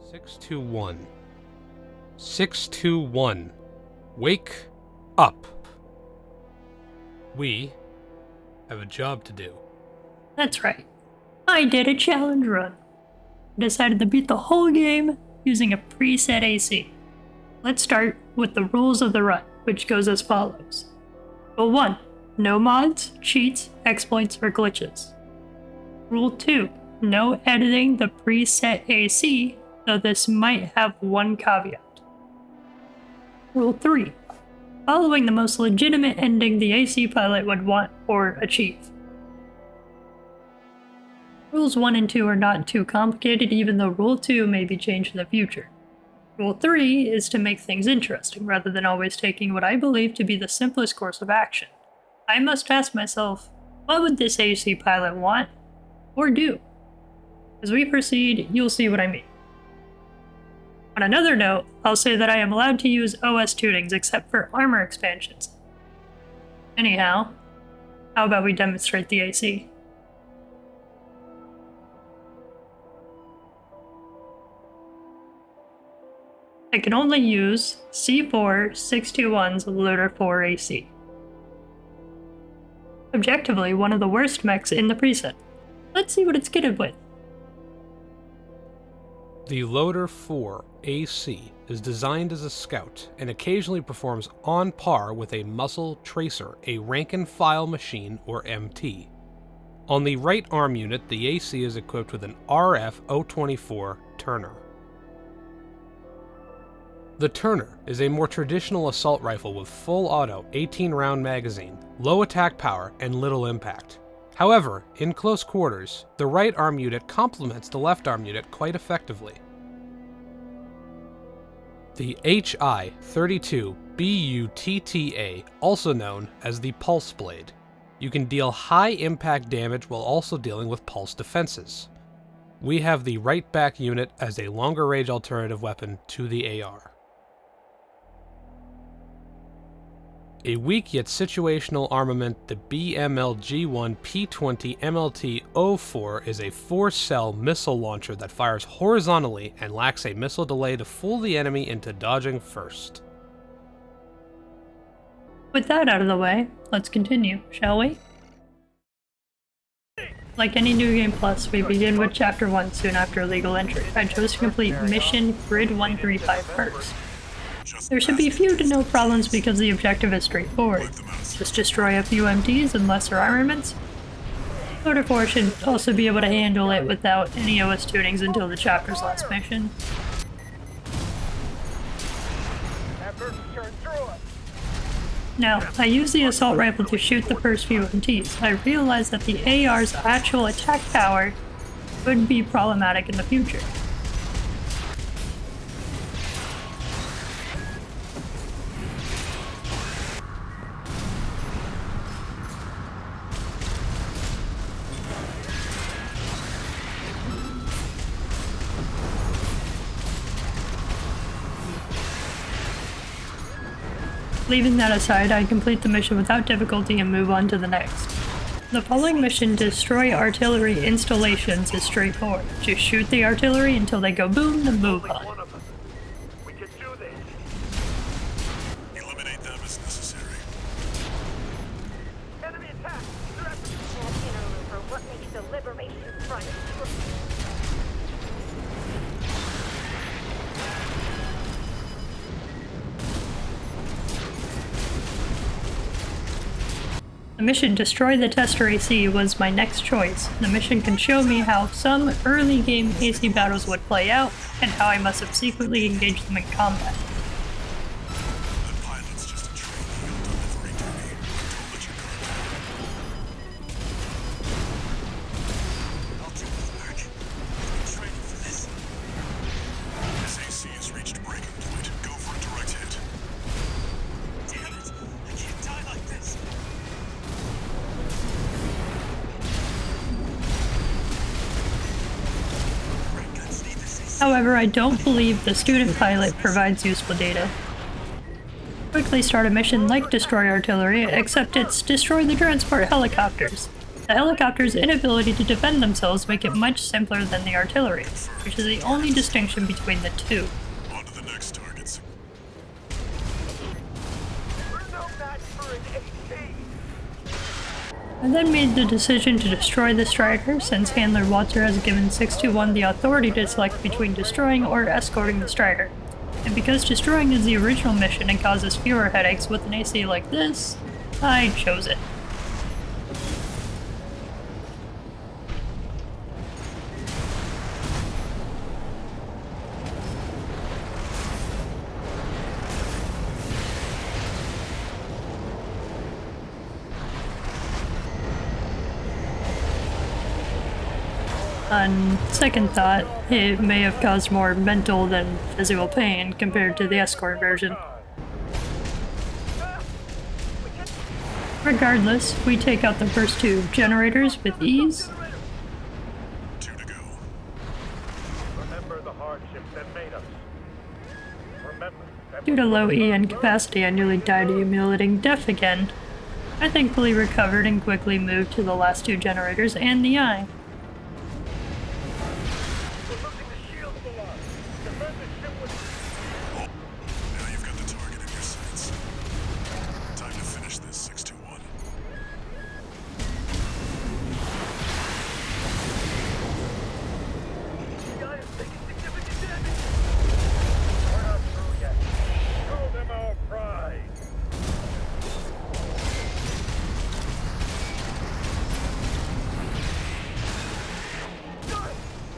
621. 621. Wake up. We have a job to do. That's right. I did a challenge run. I decided to beat the whole game using a preset AC. Let's start with the rules of the run, which goes as follows. Rule 1. No mods, cheats, exploits, or glitches. Rule 2. No editing the preset AC, though this might have one caveat. Rule 3. Following the most legitimate ending the AC pilot would want or achieve. Rules 1 and 2 are not too complicated, even though Rule 2 may be changed in the future. Rule 3 is to make things interesting, rather than always taking what I believe to be the simplest course of action. I must ask myself, what would this AC pilot want or do? As we proceed, you'll see what I mean. On another note, I'll say that I am allowed to use OS tunings except for armor expansions. Anyhow, how about we demonstrate the AC? I can only use C4-621's Loader 4 AC. Objectively, one of the worst mechs in the preset. Let's see what it's kitted with. The Loader 4 AC is designed as a scout and occasionally performs on par with a Muscle Tracer, a rank-and-file machine or MT. On the right arm unit, the AC is equipped with an RF-024 Turner. The Turner is a more traditional assault rifle with full auto 18-round magazine, low attack power, and little impact. However, in close quarters, the right arm unit complements the left arm unit quite effectively. The HI-32 BUTTA, also known as the Pulse Blade. You can deal high impact damage while also dealing with pulse defenses. We have the right back unit as a longer range alternative weapon to the AR. A weak yet situational armament, the BMLG-1 P20 MLT-04 is a 4-cell missile launcher that fires horizontally and lacks a missile delay to fool the enemy into dodging first. With that out of the way, let's continue, shall we? Like any New Game Plus, we begin with Chapter 1 soon after legal entry. I chose to complete Mission Grid 135 first. There should be few to no problems because the objective is straightforward. Just destroy a few MTs and lesser armaments. Loader 4 should also be able to handle it without any OS tunings until the chapter's last mission. Now, I use the assault rifle to shoot the first few MTs. I realize that the AR's actual attack power would be problematic in the future. Leaving that aside, I complete the mission without difficulty and move on to the next. The following mission, Destroy Artillery Installations, is straightforward. Just shoot the artillery until they go boom, then move on. We can do this. Eliminate them as necessary. Enemy attack! For what makes the Liberation Front. The mission Destroy the Tester AC was my next choice. The mission can show me how some early game AC battles would play out, and how I must have secretly engaged them in combat. The pilot's just a trainee on delivery duty. Don't let your guard down. I'll do the work. I've been training for this. This AC has reached breaking point. Go for a direct hit. Damn it! I can't die like this! However, I don't believe the student pilot provides useful data. Quickly start a mission like Destroy Artillery, except it's Destroy the Transport Helicopters. The helicopter's inability to defend themselves make it much simpler than the artillery, which is the only distinction between the two. On to the next targets. We're no match for an AC. I then made the decision to destroy the Strider, since Handler Walter has given 621 the authority to select between destroying or escorting the Strider. And because destroying is the original mission and causes fewer headaches with an AC like this, I chose it. On second thought, it may have caused more mental than physical pain compared to the escort version. Regardless, we take out the first two generators with ease. 2 to go. Remember the hardships that made us. Remember that Due to low EN capacity, I nearly died emulating death again. I thankfully recovered and quickly moved to the last two generators and the eye. we're losing the shields a lot. Defend the ship with Now you've got the target in your sights. Time to finish this, 621. the eye is taking significant damage. We're not through yet. Show them our pride. Guys,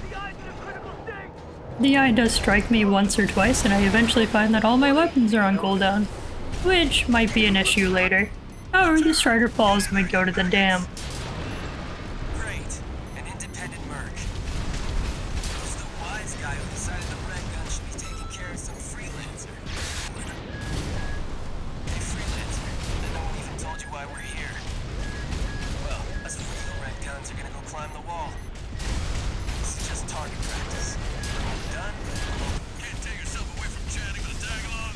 the eye's in a critical state. The eye does strike me once or twice, and I eventually find that all my weapons are on cooldown, which might be an issue later. However, the Strider falls and we go to the dam. Great. An independent merc. Who's the wise guy who decided the red gun should be taking care of some freelancer? Hey, freelancer. And no one even told you why we're here. Well, us real red guns are gonna go climb the wall. This is just target practice. Done? Can't take yourself away from chatting with a tag along?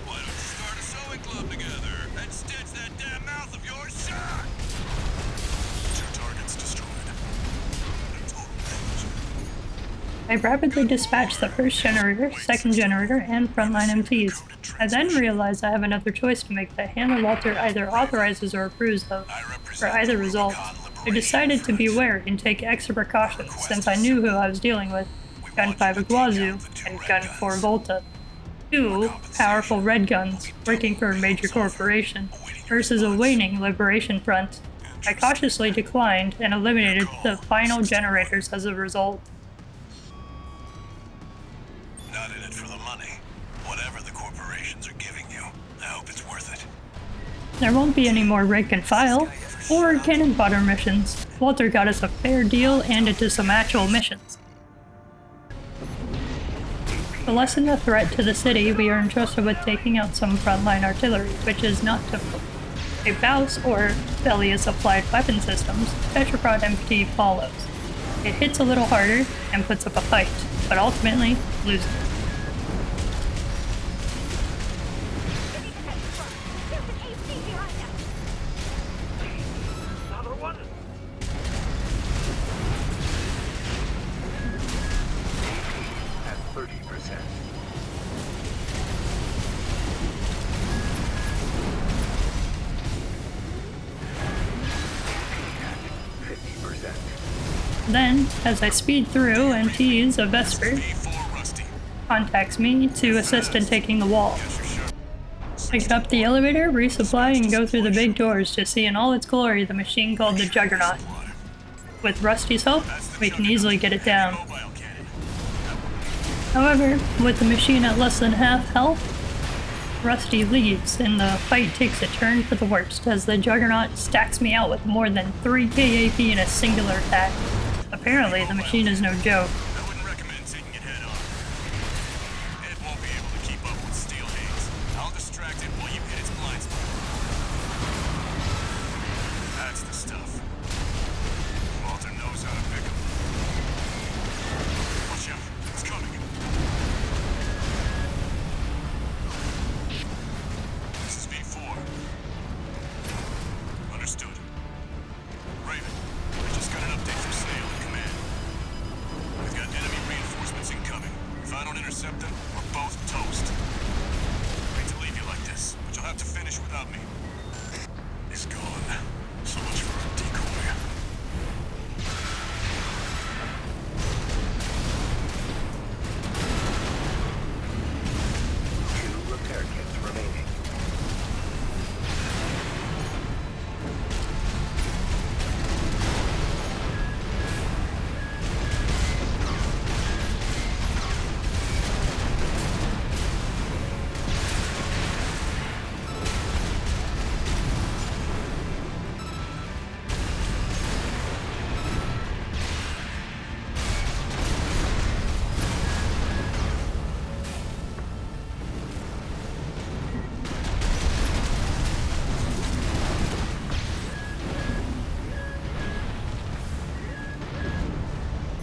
Why don't you start a sewing club together and stitch that damn mouth of yours shut? 2 targets destroyed. Total damage. I rapidly dispatch the first generator, second generator, and frontline MTs. I then realize I have another choice to make that Handler Walter either authorizes or approves of. For either result, I decided to be wary and take extra precautions since I knew who I was dealing with. Gun 5 Iguazu and Gun 4 Volta. Two powerful red guns working for a major corporation versus a waning Liberation Front. I cautiously declined and eliminated the final generators as a result. Not in it for the money. Whatever the corporations are giving you, I hope it's worth it. There won't be any more rank and file or cannon fodder missions. Walter got us a fair deal and into some actual missions. To lessen the threat to the city, we are entrusted with taking out some frontline artillery, which is not typical. A BAUS, or Bellius Applied Weapon Systems, Tetraprod MPT follows. It hits a little harder and puts up a fight, but ultimately loses. There's an AC behind us. Another one. At 30%. At 50%. Then, as I speed through and tease a Vesper, P4 Rusty. contacts me to assist in taking the wall. I get up the elevator, resupply, and go through the big doors to see in all its glory the machine called the Juggernaut. With Rusty's help, we can easily get it down. Mobile cannon. However, with the machine at less than half health, Rusty leaves and the fight takes a turn for the worst as the Juggernaut stacks me out with more than 3k AP in a singular attack. Apparently, the machine is no joke. I wouldn't recommend taking it head on. It won't be able to keep up with Steel Haze. I'll distract it while you hit its blind spot. That's the stuff. Walter knows how to pick 'em. Watch out. It's coming. This is V4. Understood. intercept them, we're both toast. I hate to leave you like this, but you'll have to finish without me. He's gone. So much for a decoy. Two repair kits remaining.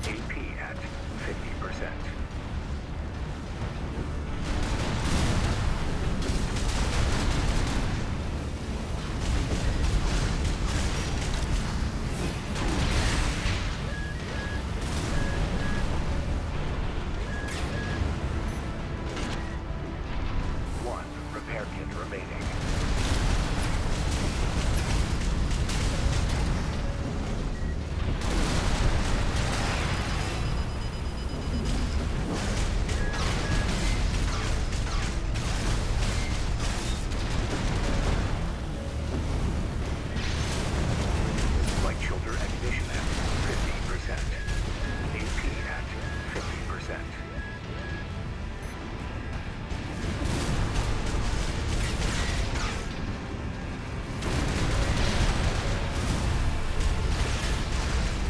AP at 50%. One repair kit remaining. Light shoulder ammunition at 50%. AP at 50%.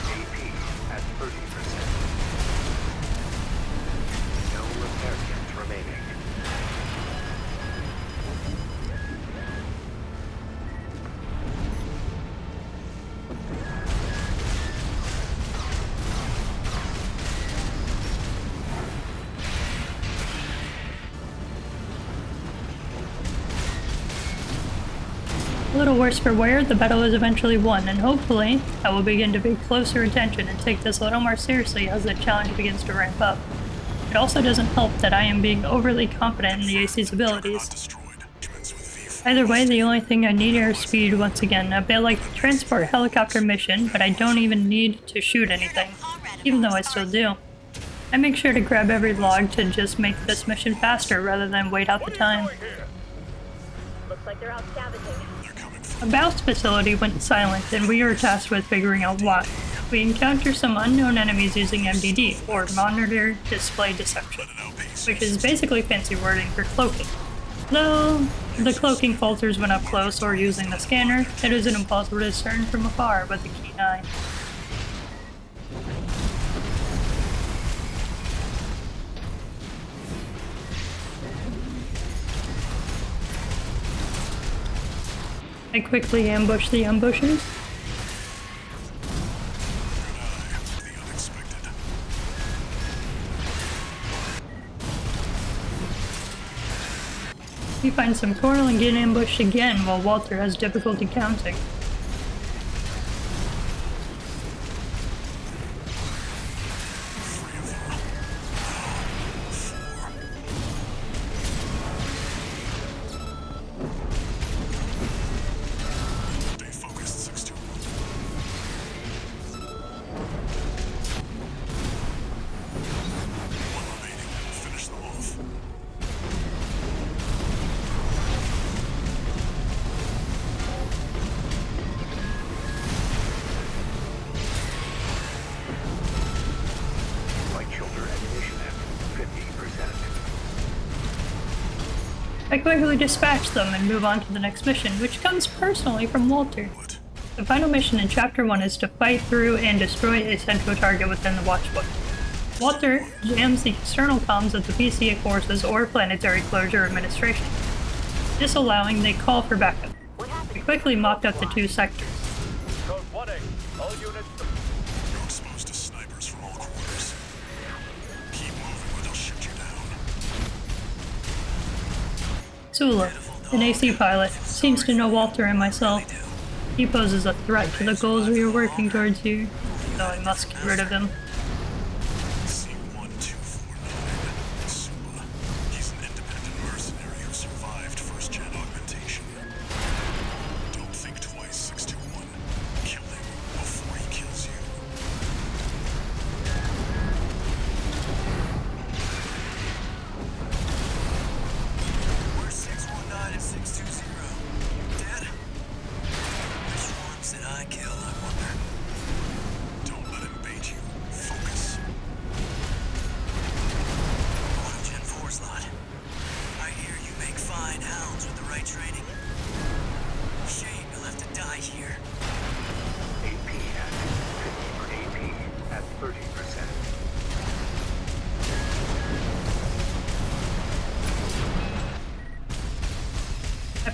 AP at 30%. No repair kits remaining. A little worse for wear, the battle is eventually won, and hopefully I will begin to pay closer attention and take this a little more seriously as the challenge begins to ramp up. It also doesn't help that I am being overly confident in the AC's abilities. Destroyed. Humans with V4 Either way, the only thing I need is speed once again, a bit like the transport helicopter mission, but I don't even need to shoot anything, even though I still do. I make sure to grab every log to just make this mission faster rather than wait out the time. Here. Looks like they're out scavenging. They're coming A Baust facility went silent, and we were tasked with figuring out why. We encountered some unknown enemies using MDD, or Monitor Display Deception, which is basically fancy wording for cloaking. Though the cloaking falters when up close or using the scanner, it isn't impossible to discern from afar with a keen eye. I quickly ambush the ambushers. the unexpected. We find some coral and get ambushed again while Walter has difficulty counting. Stay focused, 6-2. One remaining. Finish them off. Light shoulder ammunition at 50%. I quickly dispatch them and move on to the next mission, which comes personally from Walter. What? The final mission in Chapter 1 is to fight through and destroy a central target within the Watchpoint. Walter jams the external comms of the PCA forces or Planetary Closure Administration, disallowing they call for backup. We quickly mopped up the two sectors. Code 1A. All units to You're exposed to snipers from all corners. Keep moving or they'll shoot you down. Sula, an AC pilot, seems to know Walter and myself. He poses a threat to the goals we are working towards here, though I must get rid of him. C1249. Soon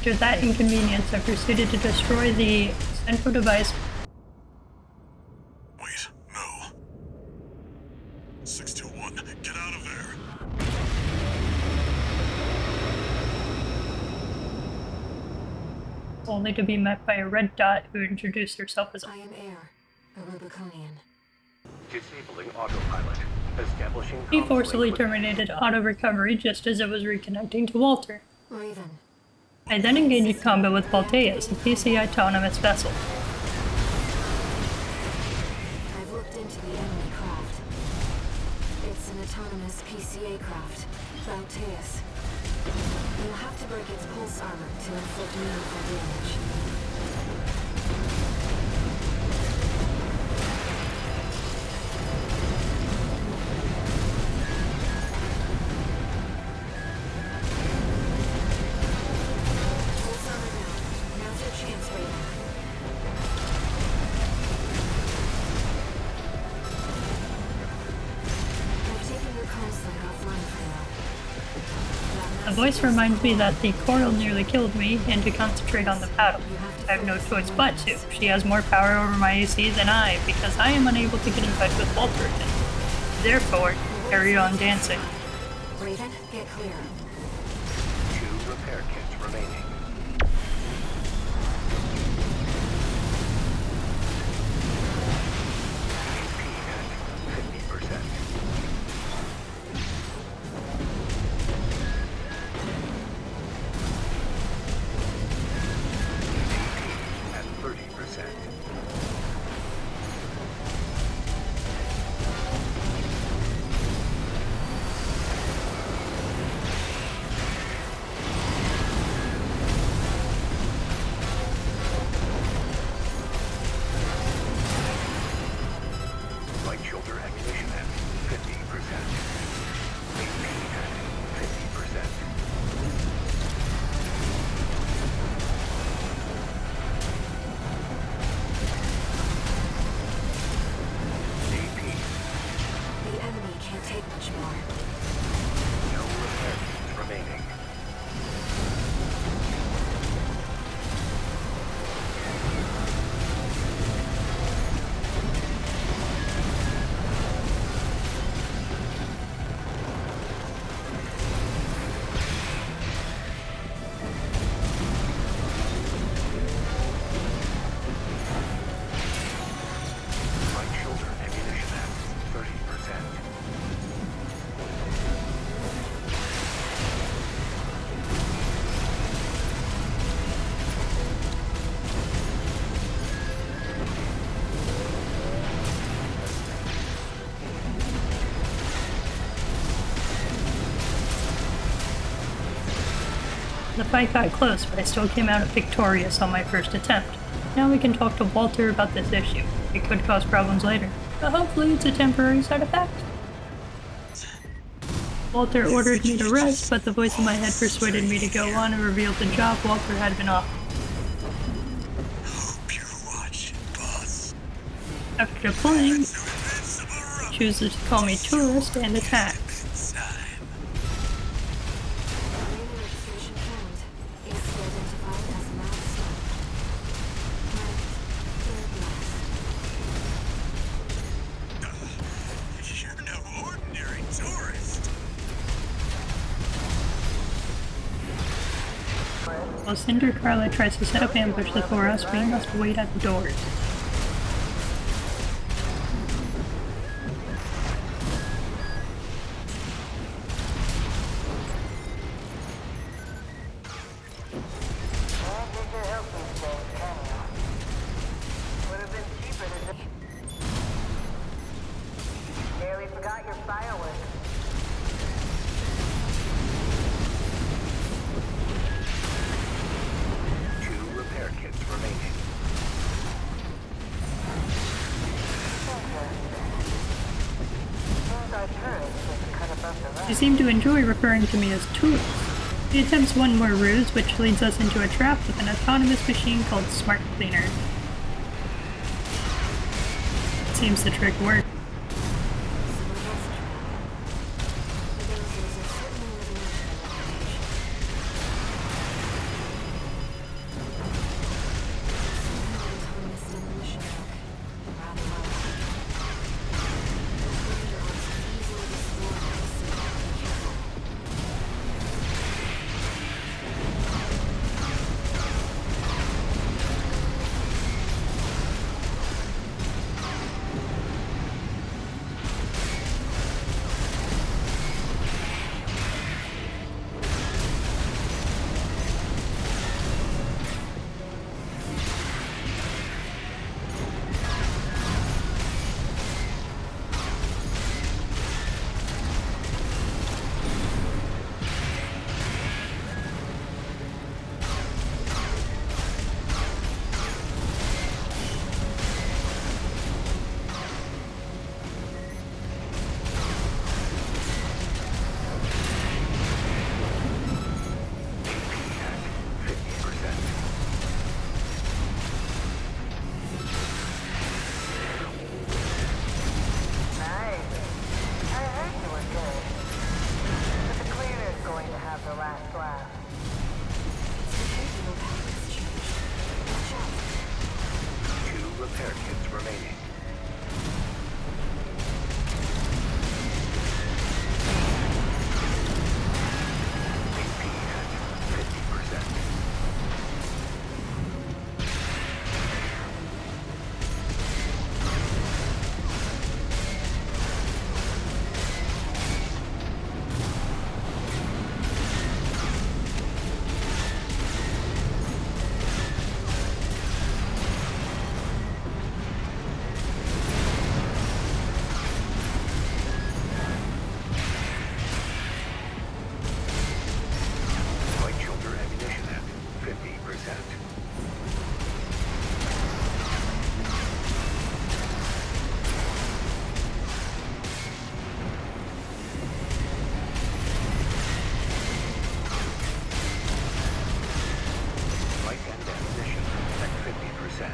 After that inconvenience, I proceeded to destroy the central device. Wait, no. 621, get out of there. Only to be met by a red dot who introduced herself as I am Air, a Rubiconian. Disabling autopilot. Establishing He comms forcibly link with- terminated auto recovery just as it was reconnecting to Walter. Raven. I then engaged in combat with Balteus, a PC autonomous vessel. I've looked into the enemy craft. It's an autonomous PCA craft, Balteus. You'll have to break its pulse armor to inflict meaningful damage. Pulse armor down. Now's your chance, Raven. I've taken your comms link offline for now. The voice reminds me that the coral nearly killed me and to concentrate on the paddle. I have no choice but to. She has more power over my AC than I, because I am unable to get in touch with Walter again. Therefore, carry on dancing. Raven, get clear. 2 repair kits remaining. AP at 50%. AP at 30%. Light shoulder ammunition at 50%. AP at 50%. AP, The enemy can't take much more. no repair kits remaining. Light shoulder ammunition at 30%. The fight got close, but I still came out victorious on my first attempt. Now we can talk to Walter about this issue. It could cause problems later, but hopefully it's a temporary side effect. Walter ordered me to rest, but the voice in my head persuaded me to go on and revealed the job Walter had been off. Hope you're watching, boss. After deploying, Invincible he chooses to call me tourist and attack. time. Remaining registration found. AC identified as a milestone. Marked third blast. You're no ordinary tourist. While Cinder Carla tries to set up ambushes for us, we must wait at the doors. Can't get your help these days, can you? Would have been cheaper to just... Barely forgot your fireworks. Two repair kits remaining. Seems our turret just cut above the She rest. seemed to enjoy referring to me as tourist. She attempts one more ruse, which leads us into a trap with an autonomous machine called Smart Cleaner. It seems the trick worked. The dangers of certainly living up to their reputation. last laugh. The behavioral patterns changed. Watch out. 2 repair kits remaining. AP at 50%. Light shoulder ammunition at 50%. Light end ammunition at 50%.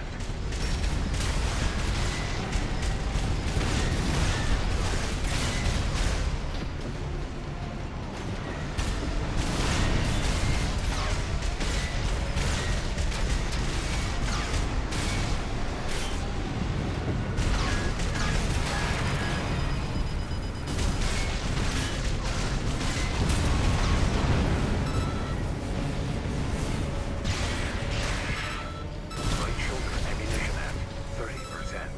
Light shoulder ammunition at 30%.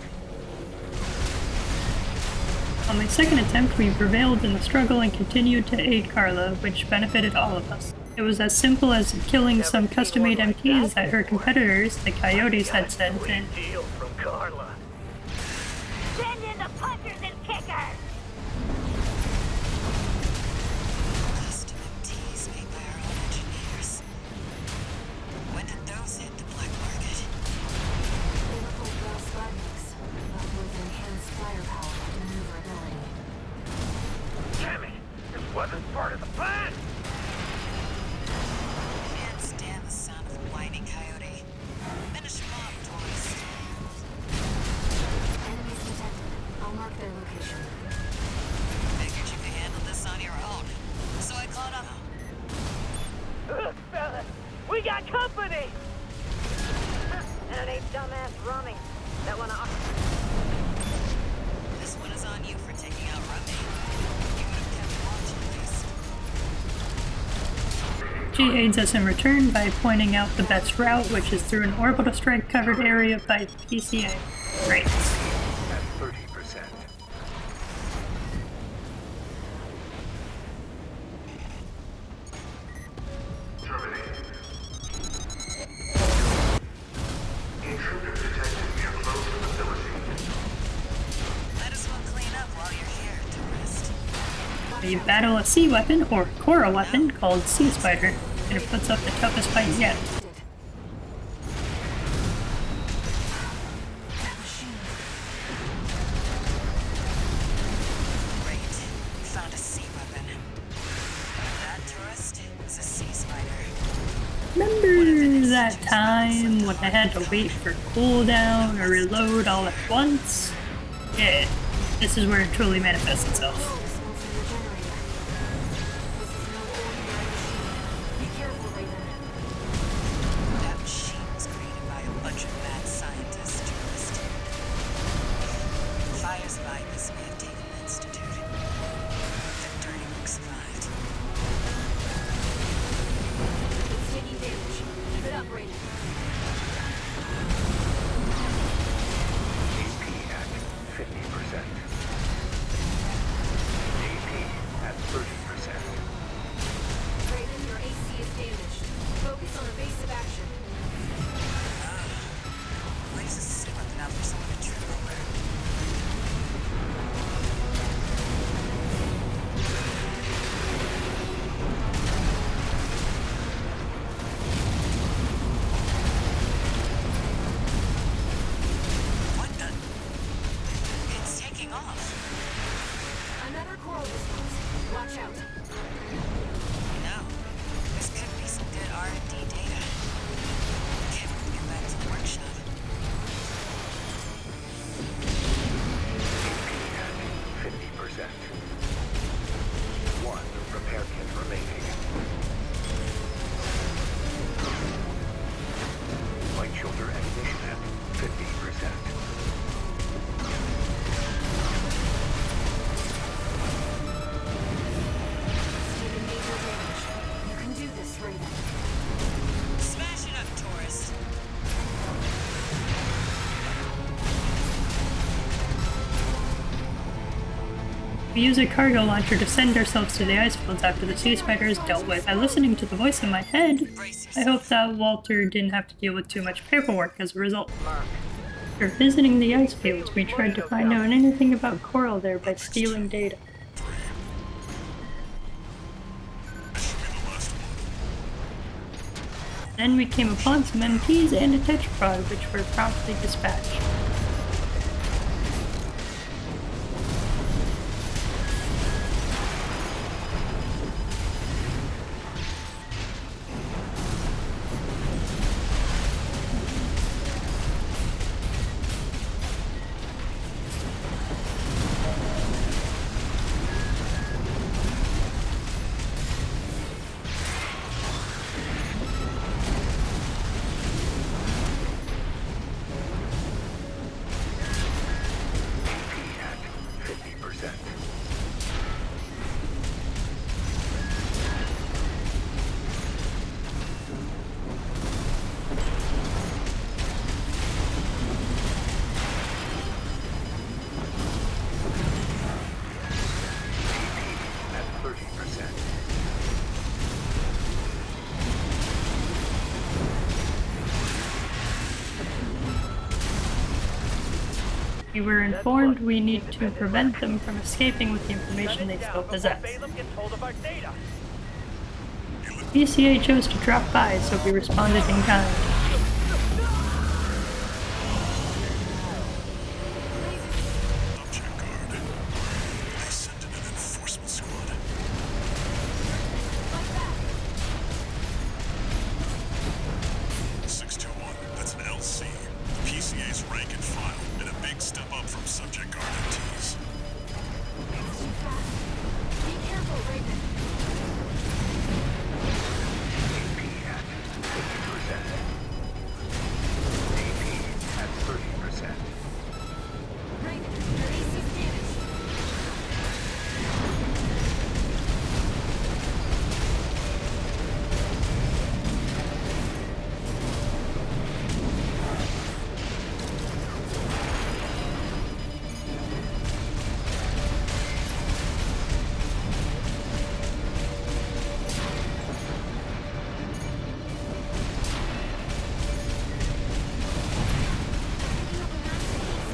On my second attempt, we prevailed in the struggle and continued to aid Carla, which benefited all of us. It was as simple as killing some custom-made MPs that her competitors, the Coyotes, had sent in. Deal from Carla. Send in the punchers and kickers! Custom MTs made by our own engineers. When did those hit the black market? They look like raw Sputniks, but with enhanced firepower and maneuverability. Damn it! This wasn't part of the plan! Can't stand the sound of a whining coyote. Finish him off, tourist. Enemies detected. I'll mark their location. Figured you could handle this on your own. So I caught up. Look, fellas, we got company! That ain't dumbass Rummy. That one This one is on you for taking out Rummy. You would have kept watch at least. She aids us in return by pointing out the best route, which is through an orbital strike covered area by the PCA. Great. At 30%. Intruder detected near close facility. Might as well clean up while you're here, tourist. We battle a sea weapon, or Cora weapon, called Sea Spider, and it puts up the toughest fight yet. Great. We found a sea weapon. That tourist is a sea spider. Remember that time when I had to wait for cooldown or reload all at once? Yeah, this is where it truly manifests itself. That machine was created by a bunch of mad scientists, tourist. Fires by this may have taken the Institute. The dirty work survived. It's taking damage. Keep it up, Raiden. AP at 50%. We use a cargo launcher to send ourselves to the ice fields after the sea spider is dealt with. By listening to the voice in my head, I hope that Walter didn't have to deal with too much paperwork as a result. After visiting the ice fields, we tried to find out anything about coral there by stealing data. Then we came upon some MPs and a tetrapod, which were promptly dispatched. We were informed we need to prevent them from escaping with the information they still possess. Balaam gets hold of our data. PCA chose to drop by, so we responded in kind. Object guard. They sent in an enforcement squad. 621, that's an LC. The PCA's rank and file, and a big step up from subject guard MTs. Be careful, Raven. Raven, your AC's damaged.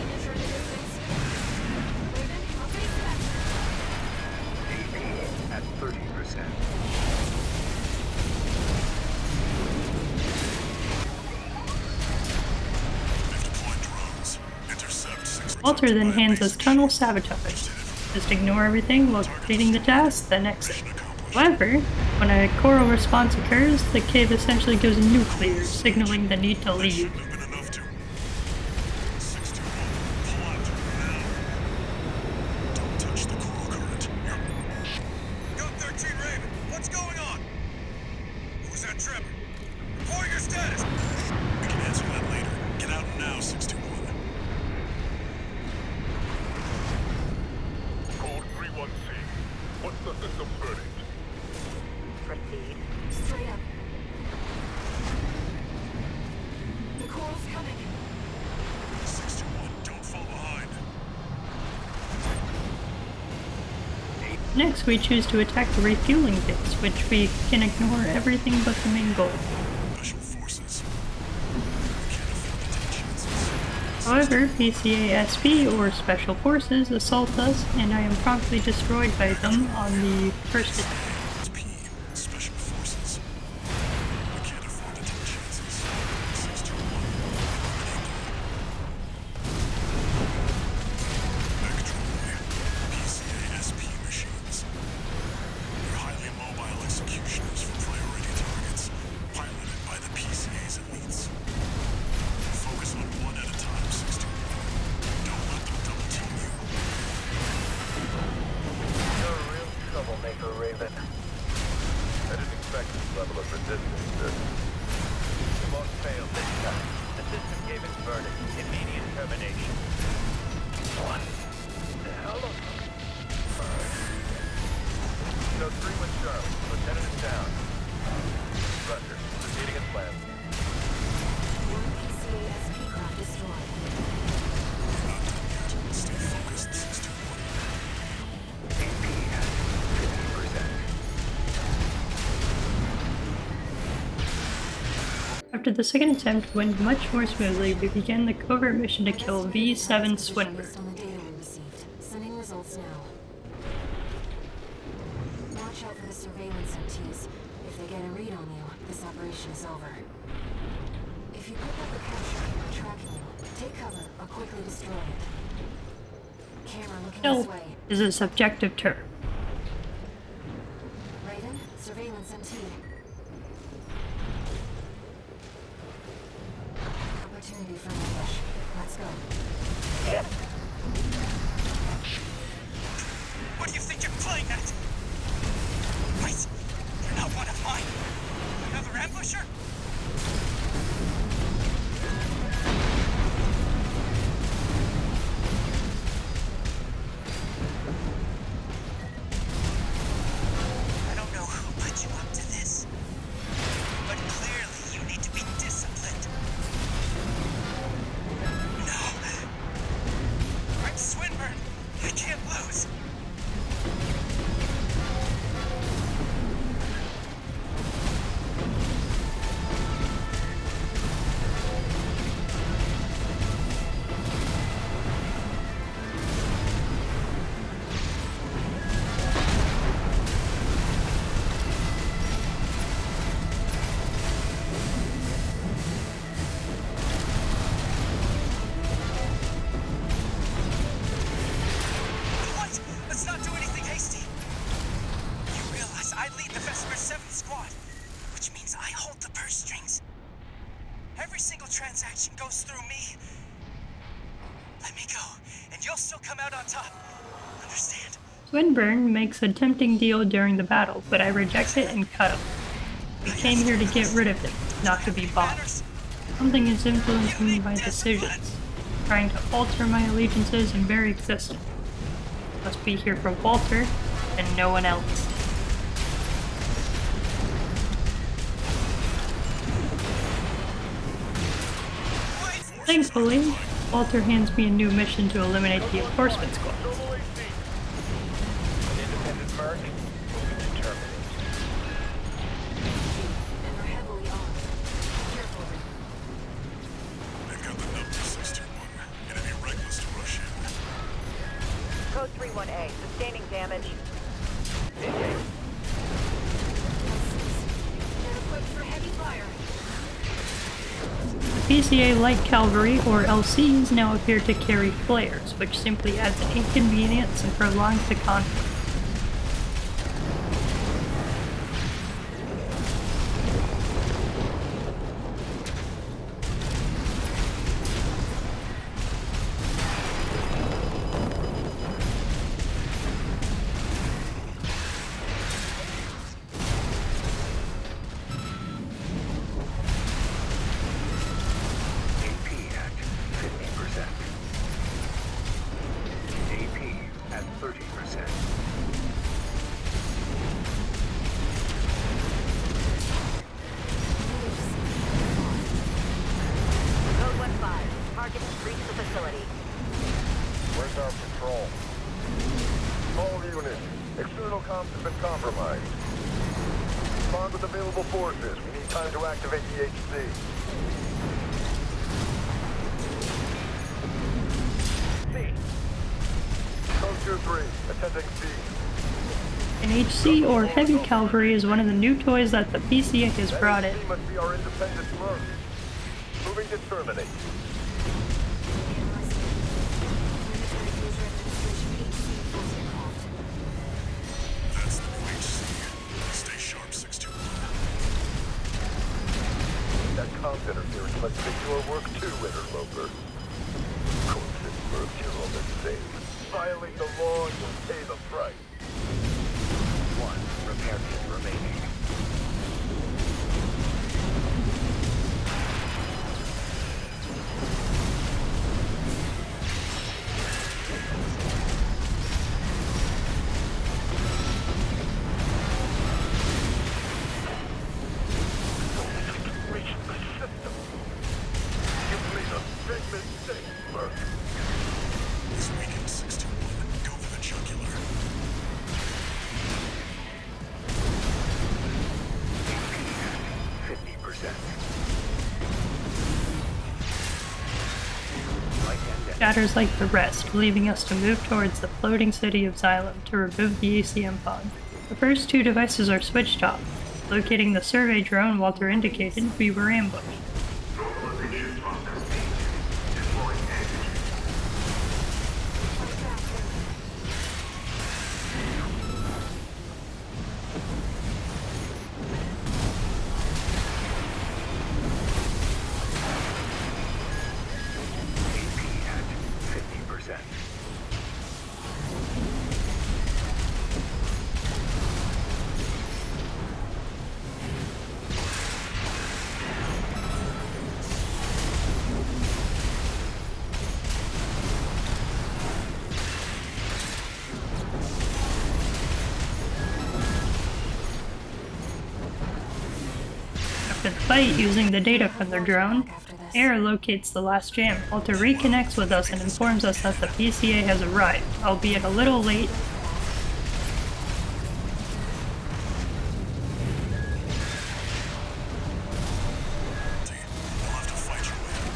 Signature to distance. Raven, I'll trace back. At 30%. They've deployed drones. Intercept 6. Walter then hands us tunnel sabotage. Just ignore everything while completing the task, then exit. However, when a coral response occurs, the cave essentially goes nuclear, signaling the need to leave. Shouldn't have been enough to. 621, pull out now. Don't touch the coral current. Go 13 Raven, what's going on? Who's that Trevor? Report your status. We can answer that later. Get out now, 621. Code 31C. What's the system verdict? Proceed. Straight up. The coral's coming. 621, don't fall behind. Next, we choose to attack the refueling base, which we can ignore everything but the main goal. Special forces. We can't afford to take chances. However, PCA-SP, or Special Forces, assault us, and I am promptly destroyed by them on the first attack. It's P. Special forces. We can't afford to take chances. 621. Vectroid. PCA-SP machines. They're highly mobile executioners for priority targets, piloted by the PCA's elites. Focus on one at a time, 621. Don't let them double team you. You're a real troublemaker, Raven. I didn't expect this level of resistance. You won't fail this time. The system gave its verdict. Immediate termination. What the hell? No, 3 with Charlie. Lieutenant is down. Roger. Proceeding as planned. One PCA-SP craft destroyed. We're not done yet. Stay focused, 621. After the second attempt went much more smoothly, we began the covert mission to kill V7 Swinburne. Based on the data we received. Sending results now. Watch out for the surveillance MTs. If they get a read on you, this operation is over. If you pick up the capture camera tracking you, take cover or quickly destroy it. Camera looking this Kill way. is a subjective term. Raven, surveillance MT. Opportunity for ambush. Let's go. What do you think you're playing at? Wait, you're not one of mine. Another ambusher? I don't know who put you up to this, but clearly you need to be disciplined. No. I'm Swinburne. I can't lose. What? Let's not do anything hasty. You realize I lead the Vesper 7 squad, which means I hold the purse strings. Every single transaction goes through me. Let me go, and you'll still come out on top. Understand? Swinburne makes a tempting deal during the battle, but I reject it and cut him. We came here to get rid of him, not to be bought. Something is influencing my decisions, trying to alter my allegiances and very existence. Must be here for Walter and no one else. Thankfully, Walter hands me a new mission to eliminate the enforcement squad. Total AC. An independent merc moving to terminate. And we're heavily armed. Careful. They've got the number 621. It'd be reckless to rush in. Code 31A, sustaining damage. Engage. They're equipped for heavy fire. PCA Light Cavalry, or LCs, now appear to carry flares, which simply adds an inconvenience and prolongs the conflict. AP at 50%. AP at 30%. Code 15, target has reached the facility. Where's our patrol? All units, external comms have been compromised. Respond with available forces. We need time to activate the HC. C. Code 2-3, attending C. An HC, or Heavy Cavalry, is one of the new toys that the PCA has brought in. HC must be our independent merc. Moving to terminate. Military User Administration HC Enforcement Craft. That's the new HC. Stay sharp, 621. That comms interference must make your work too, interloper. Corpses merc, you're all the same. Violate the law and you'll pay the price. One repair kit remaining. Reach the system. You made a big mistake, merc. This weekend, 621. Go for the jugular. shatters like the rest, leaving us to move towards the floating city of Xylem to remove the ACM pod. The first 2 devices are switched off. Locating the survey drone Walter indicated, we were ambushed. Normalization process 8. Deploying antigen. AP at 50%. After the fight, using the data from their drone, Air locates the last jam. Walter reconnects with us and informs us that the PCA has arrived, albeit a little late. You'll have to fight your way out.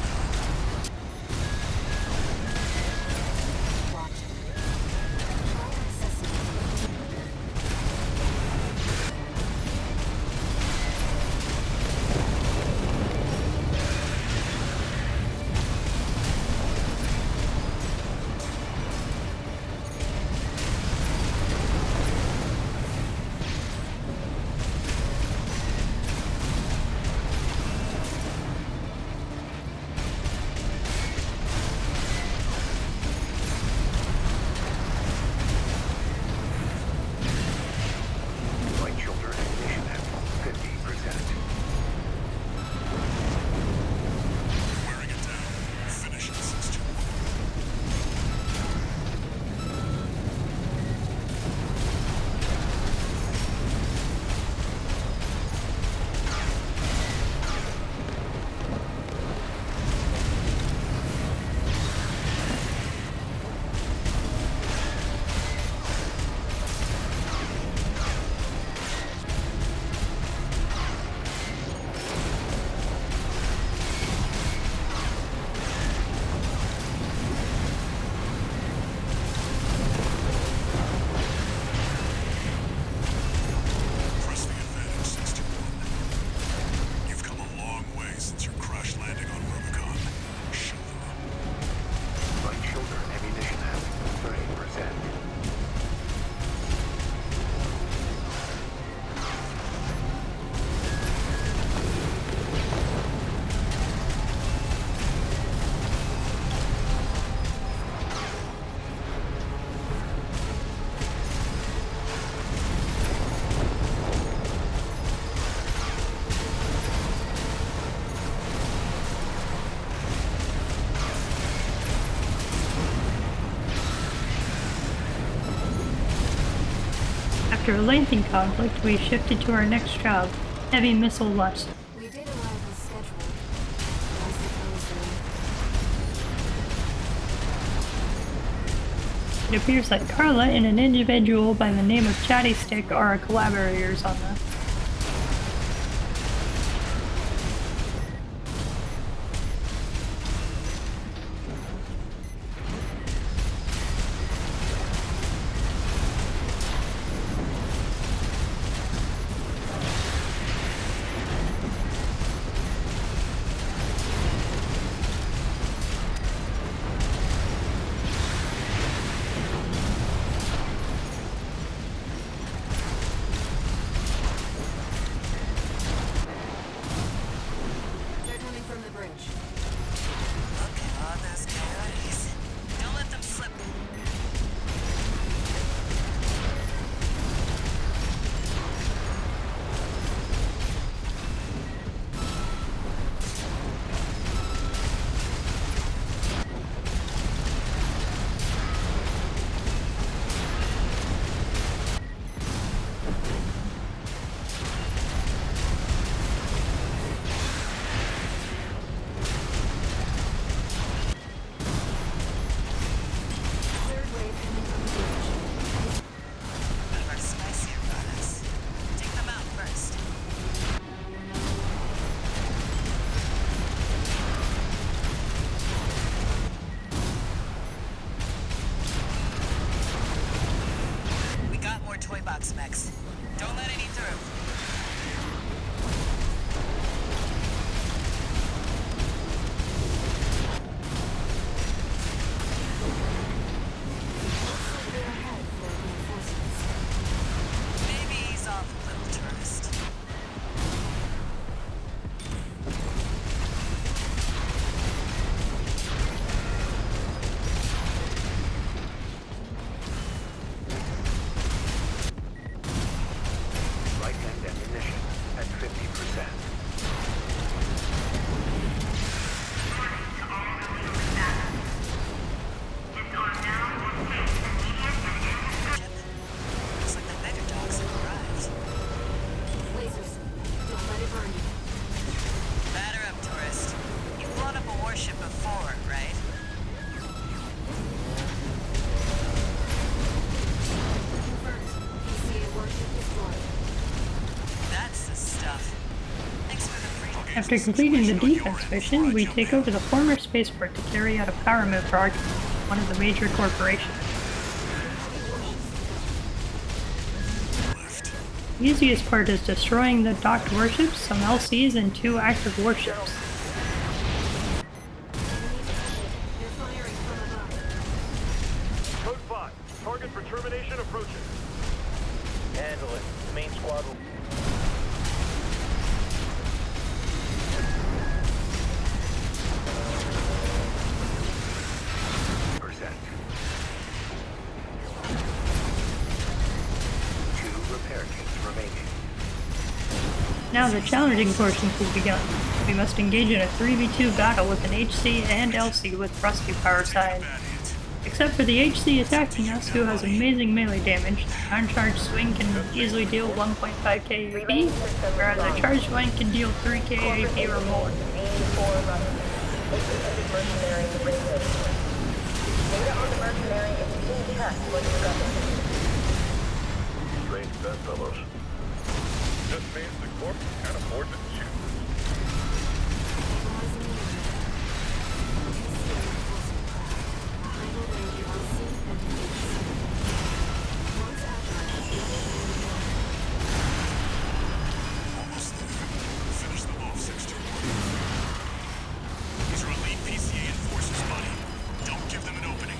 Light shoulder ignition at 50%. Wearing it down. Finish it, 6-2. Press the advantage, 6-1. You've come a long way since your crash landing on Rubicon. Show them. Light shoulder ammunition at 30%. After a lengthy conflict, we shifted to our next job, heavy missile launch. We did arrive as scheduled. I suppose It appears that Carla and an individual by the name of Chatty Stick are our collaborators on this. After completing the defense mission, we take over the former spaceport to carry out a power move for Arctic, one of the major corporations. The easiest part is destroying the docked warships, some LCs, and 2 active warships. Code 5. Target for termination approaching. Handle it. The main squad will... Now the challenging portion has begun. We must engage in a 3v2 battle with an HC and LC with rusty power side. Except for the HC attacking us, who has amazing melee damage, the uncharged swing can easily deal 1.5k AP, whereas a charged swing can deal 3k AP or more. Strange bedfellows. Just means the corp can't afford to choose. Almost there. Finish them off, 621. These are elite PCA enforcers, buddy. Don't give them an opening.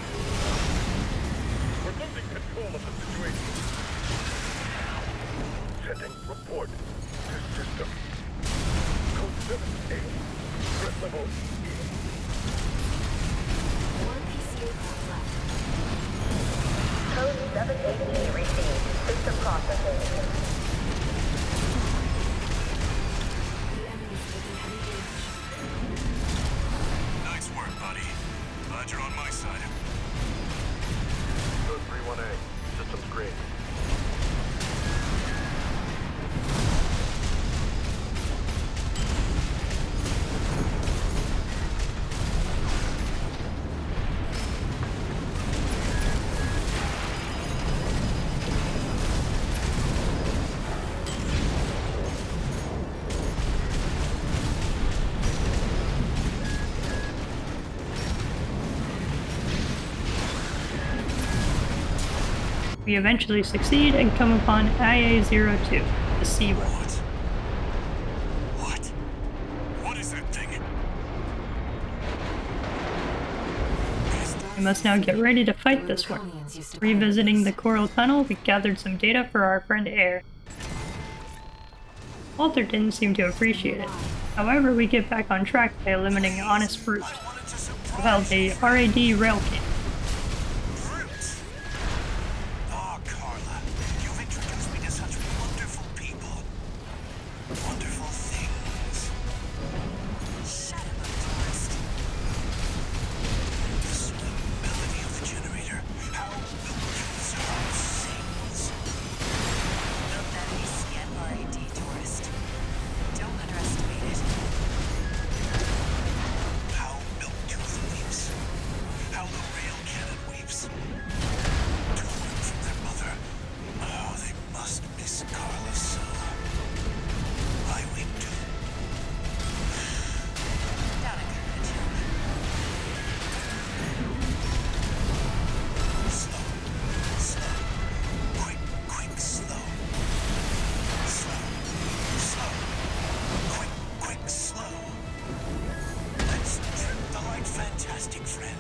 We're losing control of the situation. Sending report to system. Code 7A. Threat level E. One PCA craft left. Code 7AE received. System processing. The enemy's taking heavy damage. Nice work, buddy. Glad you're on my side. Code 31A. Systems green. We eventually succeed and come upon IA-02, the sea weapon. What? What is that thing? We must now get ready to fight this one. Revisiting the Coral Tunnel, we gathered some data for our friend Air. Walter didn't seem to appreciate it. However, we get back on track by eliminating Honest Brute, who held a RAD rail kit. Oh, Carla, you've introduced me to such wonderful people. Wonderful things. Shut him up, tourist. The sweet melody of the generator. How Milky's heart sings. Built that AC and RAD, tourist. Don't underestimate it. How Milktooth weeps. How the rail cannon weeps. Torn from their mother. Oh, they must miss Carla so. I weep too. Don't encourage him. Slow. Slow. Quick, quick, slow. Slow. Slow. Quick, quick, slow. Let's trip the light, fantastic friend.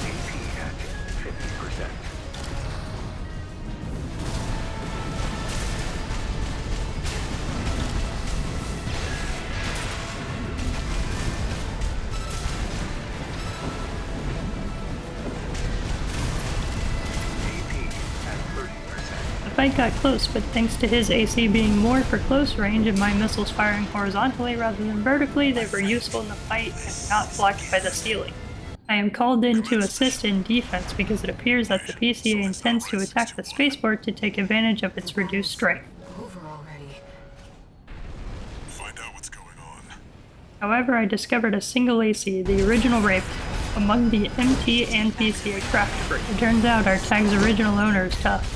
AP at 50%. AP at 30%. The fight got close, but thanks to his AC being more for close range and my missiles firing horizontally rather than vertically, they were useful in the fight and not blocked by the ceiling. I am called in to assist in defense because it appears that the PCA intends to attack the spaceport to take advantage of its reduced strength. Over already. Find out what's going However, I discovered a single AC, the original Raven, among the MT and PCA craft debris. It turns out our tag's original owner is tough.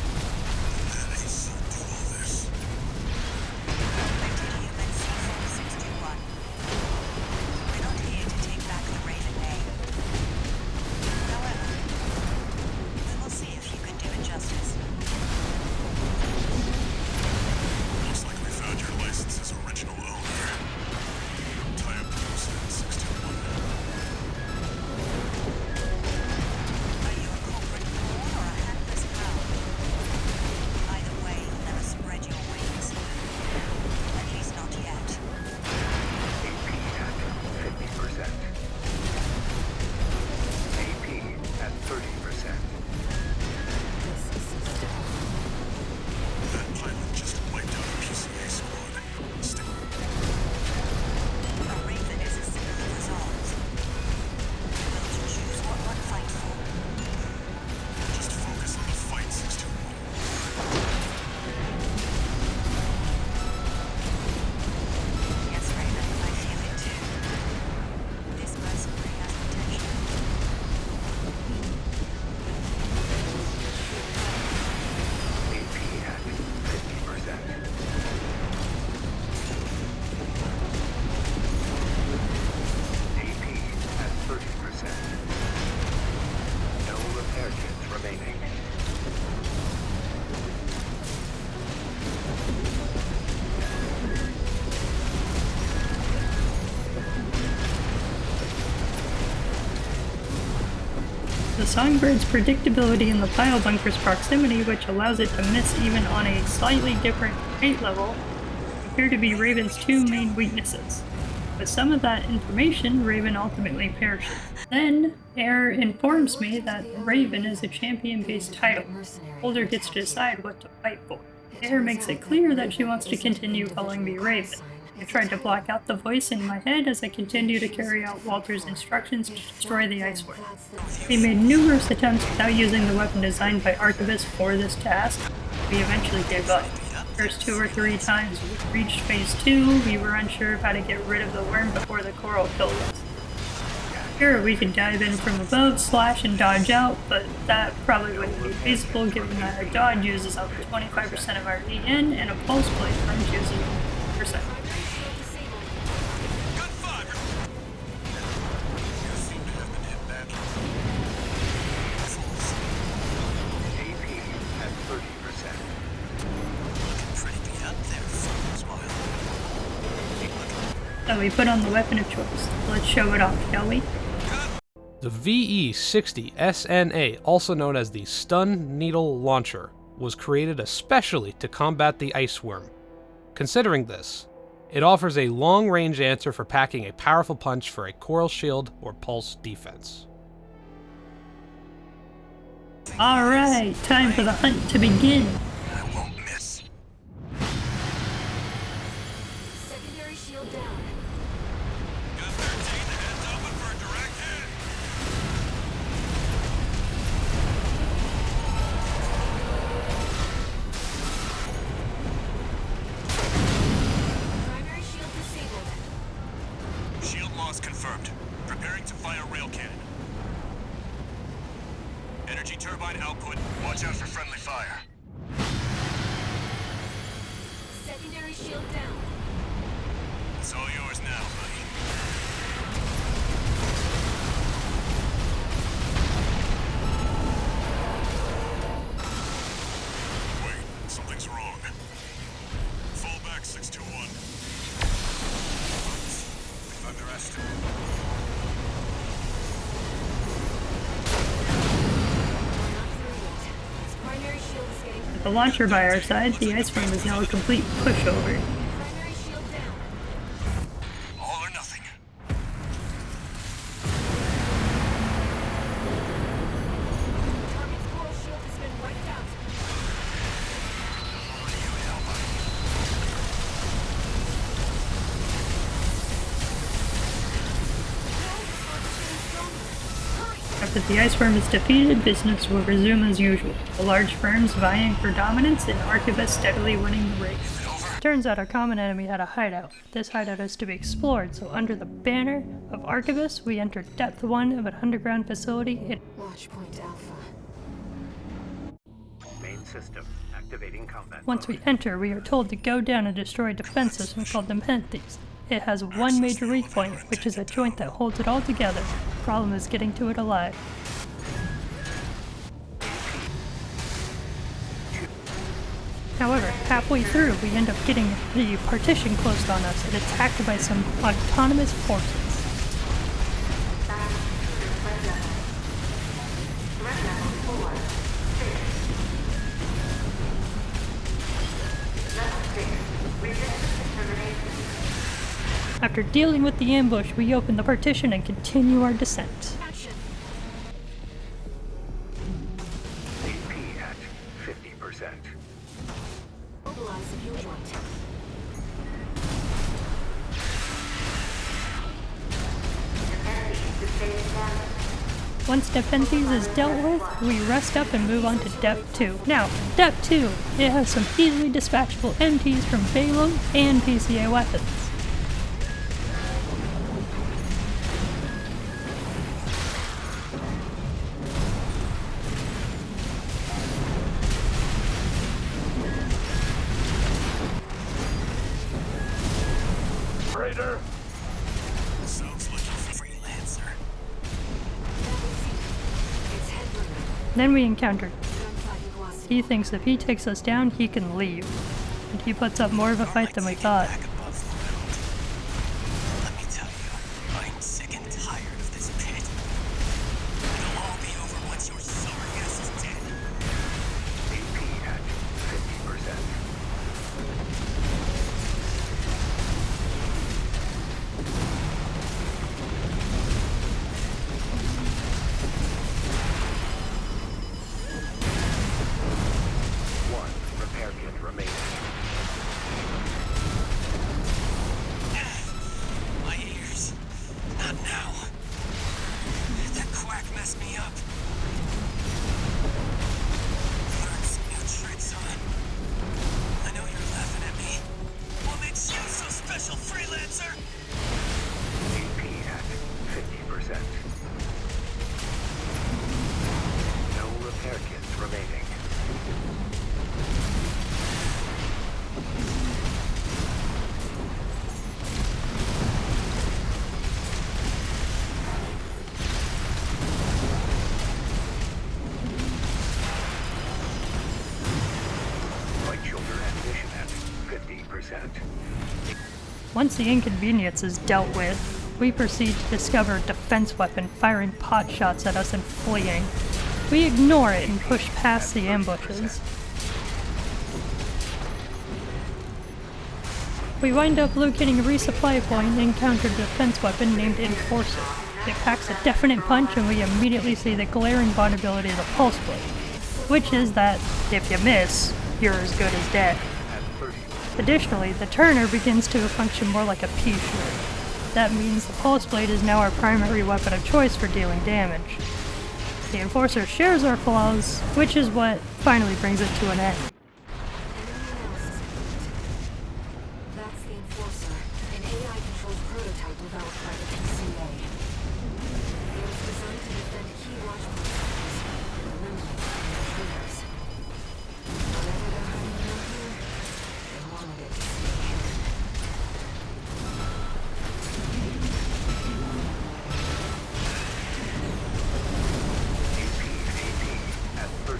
The Songbird's predictability in the pile bunker's proximity, which allows it to miss even on a slightly different rate level, appear to be Raven's two main weaknesses. With some of that information, Raven ultimately perishes. Then, Air informs me that Raven is a champion-based title. Holder gets to decide what to fight for. Air makes it clear that she wants to continue calling me Raven. I tried to block out the voice in my head as I continued to carry out Walter's instructions to destroy the iceworm. We made numerous attempts without using the weapon designed by Archivist for this task. We eventually gave up. First 2 or 3 times we reached phase 2, we were unsure of how to get rid of the worm before the coral killed us. Here we could dive in from above, slash and dodge out, but that probably wouldn't be feasible given that our dodge uses up to 25% of our EN and a pulse blade punch uses 1%. So we put on the weapon of choice. Let's show it off, shall we? The VE-60 SNA, also known as the Stun Needle Launcher, was created especially to combat the iceworm. Considering this, it offers a long-range answer for packing a powerful punch for a coral shield or pulse defense. Alright, time for the hunt to begin. Confirmed. Preparing to fire rail cannon. Energy turbine output. Watch out for friendly fire. Secondary shield down. It's all yours now, buddy. Wait, something's wrong. Fall back, 621. With the launcher by our side, the iceworm is now a complete pushover. All or nothing. After the iceworm is defeated, business will resume as usual. The large firms vying for dominance and Archivist steadily winning the race. Over. Turns out our common enemy had a hideout. This hideout is to be explored, so under the banner of Archivist, we enter Depth 1 of an underground facility in Watchpoint Alpha. Main system activating combat. Once we enter, we are told to go down and destroy a defense system called the Nepenthes. It has one major weak point, which is a joint that holds it all together. Problem is getting to it alive. However, halfway through, we end up getting the partition closed on us and attacked by some autonomous forces. After dealing with the ambush, we open the partition and continue our descent. AP at 50%. Mobilize the fuel joint. Once Nepenthes is dealt with, we rest up and move on to Depth 2. Now, Depth 2, it has some easily dispatchable MTs from Balo and PCA weapons. Raider! Sounds like a freelancer. It's headroom. Then we encounter. Gunfighting velocity. He thinks if he takes us down, he can leave. And he puts up more of a fight than we thought. Back above ground. Let me tell you, I'm sick and tired of this pit. It'll all be over once your sorry ass is dead. AP at 50%. One repair kit remaining. My ears. Not now. That quack messed me up. Learn some new tricks, huh? I know you're laughing at me. What makes you so special, freelancer? AP at 50%. No repair kits remaining. Right shoulder ammunition at 50%. Once the inconvenience is dealt with, we proceed to discover a defense weapon firing pot shots at us and fleeing. We ignore it and push past the ambushes. We wind up locating a resupply point and encounter a defense weapon named Enforcer. It packs a definite punch and we immediately see the glaring vulnerability of the pulse blade, which is that if you miss, you're as good as dead. Additionally, the turner begins to function more like a pea shooter. That means the pulse blade is now our primary weapon of choice for dealing damage. The Enforcer shares our flaws, which is what finally brings it to an end. That's the Enforcer, an AI-controlled prototype developed by the PCA. It was designed to defend key watchpoint systems and eliminate intruders. Whatever they're hiding out here, they wanted it to stay hidden. AP at 30%.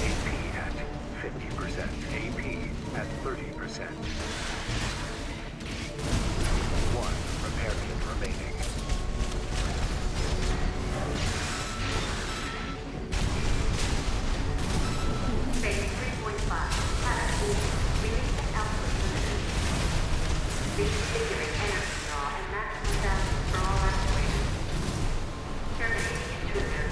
AP at 50%. AP at 30%. One repair kit remaining. Phase 3.5. Releasing output. Reconfiguring energy draw and maximum balance for all actuators. Terminating intruder.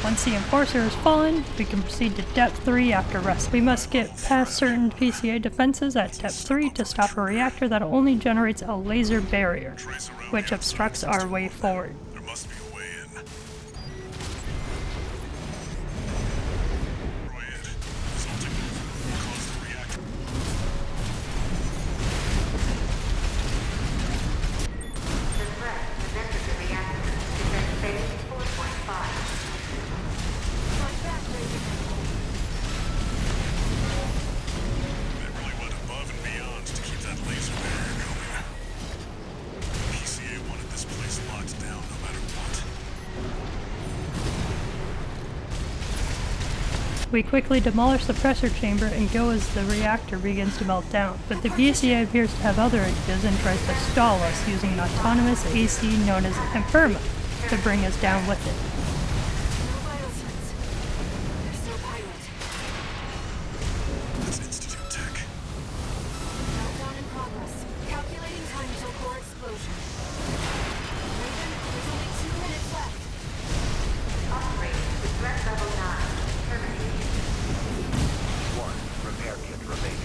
Once the Enforcer is fallen, we can proceed to Depth 3 after rest. We must get past certain PCA defenses at Depth 3 to stop a reactor that only generates a laser barrier, which obstructs our way forward. There must be a way in. Royd, assaulting will cause the reactor. The threat has entered the reactor. Defense phase 4.5. They really went above and beyond to keep that laser barrier going. PCA wanted this place locked down no matter what. We quickly demolish the pressure chamber and go as the reactor begins to melt down, but the PCA appears to have other ideas and tries to stall us using an autonomous AC known as Infirma to bring us down with it. No vital signs. There's no pilot. That's Institute tech. Countdown in progress. Calculating time until core explosion. Raven, there's only 2 minutes left. Upgrade to threat level 9. Terminated. 1 repair kit remaining.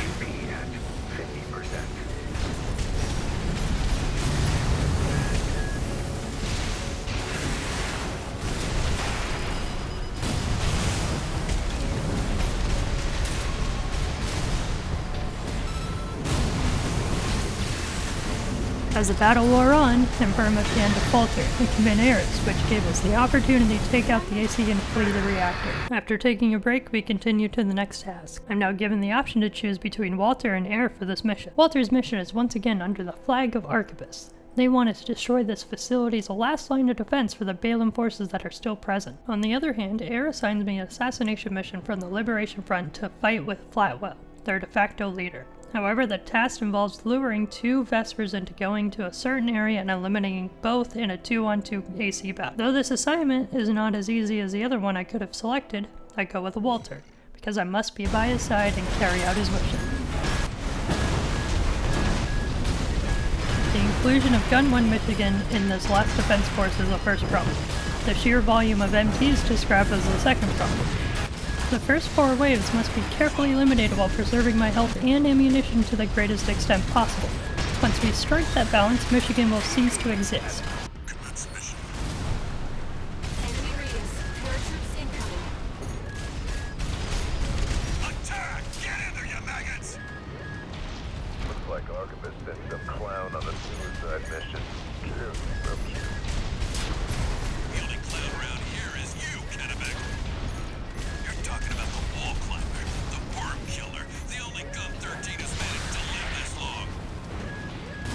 UP at 50%. As the battle wore on, Infirma began to falter and commit errors, which gave us the opportunity to take out the AC and flee the reactor. After taking a break, we continue to the next task. I'm now given the option to choose between Walter and Air for this mission. Walter's mission is once again under the flag of Arquebus. They want us to destroy this facility as a last line of defense for the Balaam forces that are still present. On the other hand, Air assigns me an assassination mission from the Liberation Front to fight with Flatwell, their de facto leader. However, the task involves luring 2 Vespers into going to a certain area and eliminating both in a 2-on-2 AC battle. Though this assignment is not as easy as the other one I could have selected, I go with Walter, because I must be by his side and carry out his mission. The inclusion of Gun 1 Michigan in this last defense force is the first problem. The sheer volume of MTs described as the second problem. The first 4 waves must be carefully eliminated while preserving my health and ammunition to the greatest extent possible. Once we strike that balance, Michigan will cease to exist. Commence mission. Enemy Regis. Paratroops incoming. Attack! Get in there, you maggots! Looks like Arquebus sent some clown on a suicide mission. Cute, real cute. The only clown around here is you, Kennebec. You're talking about the wall climber, the worm killer, the only gun 13 has managed to live this long.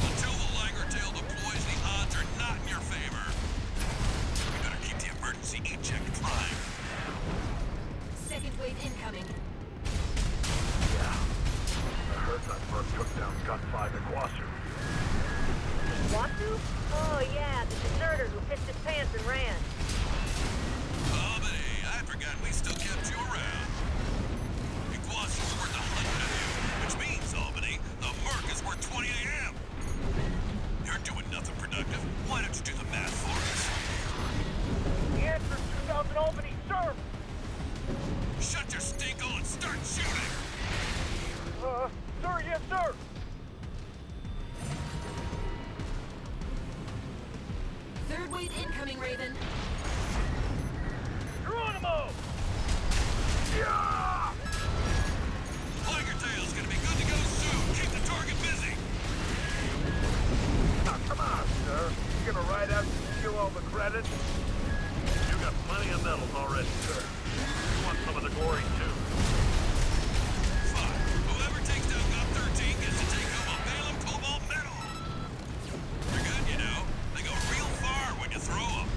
Until the Liger tail deploys, the odds are not in your favor. We better keep the emergency eject prime. Second wave incoming. Yeah. I heard that Merc took down Gun 5 at Guasu. Wasu? Oh yeah, the deserter who pissed his pants and ran. Oh, but hey, I'd forgotten we still kept you around. Iguazu's worth 100 of you, which means, Albany, the Merc is worth 20 AM. You're doing nothing productive. Why don't you do the math for us? The answer is 2,000 Albany, sir! Shut your stinko and start shooting! Sir, yes, sir! Third wave incoming, Raven. Geronimo! Yeah! Liger tail's gonna be good to go soon. Keep the target busy. Now, come on, sir. You gonna ride out and steal all the credit? You got plenty of medals already, sir. You want some of the glory, too. Fine. Whoever takes down Gun 13 gets to take home a Balaam Cobalt medal. They're good, you know. They go real far when you throw them.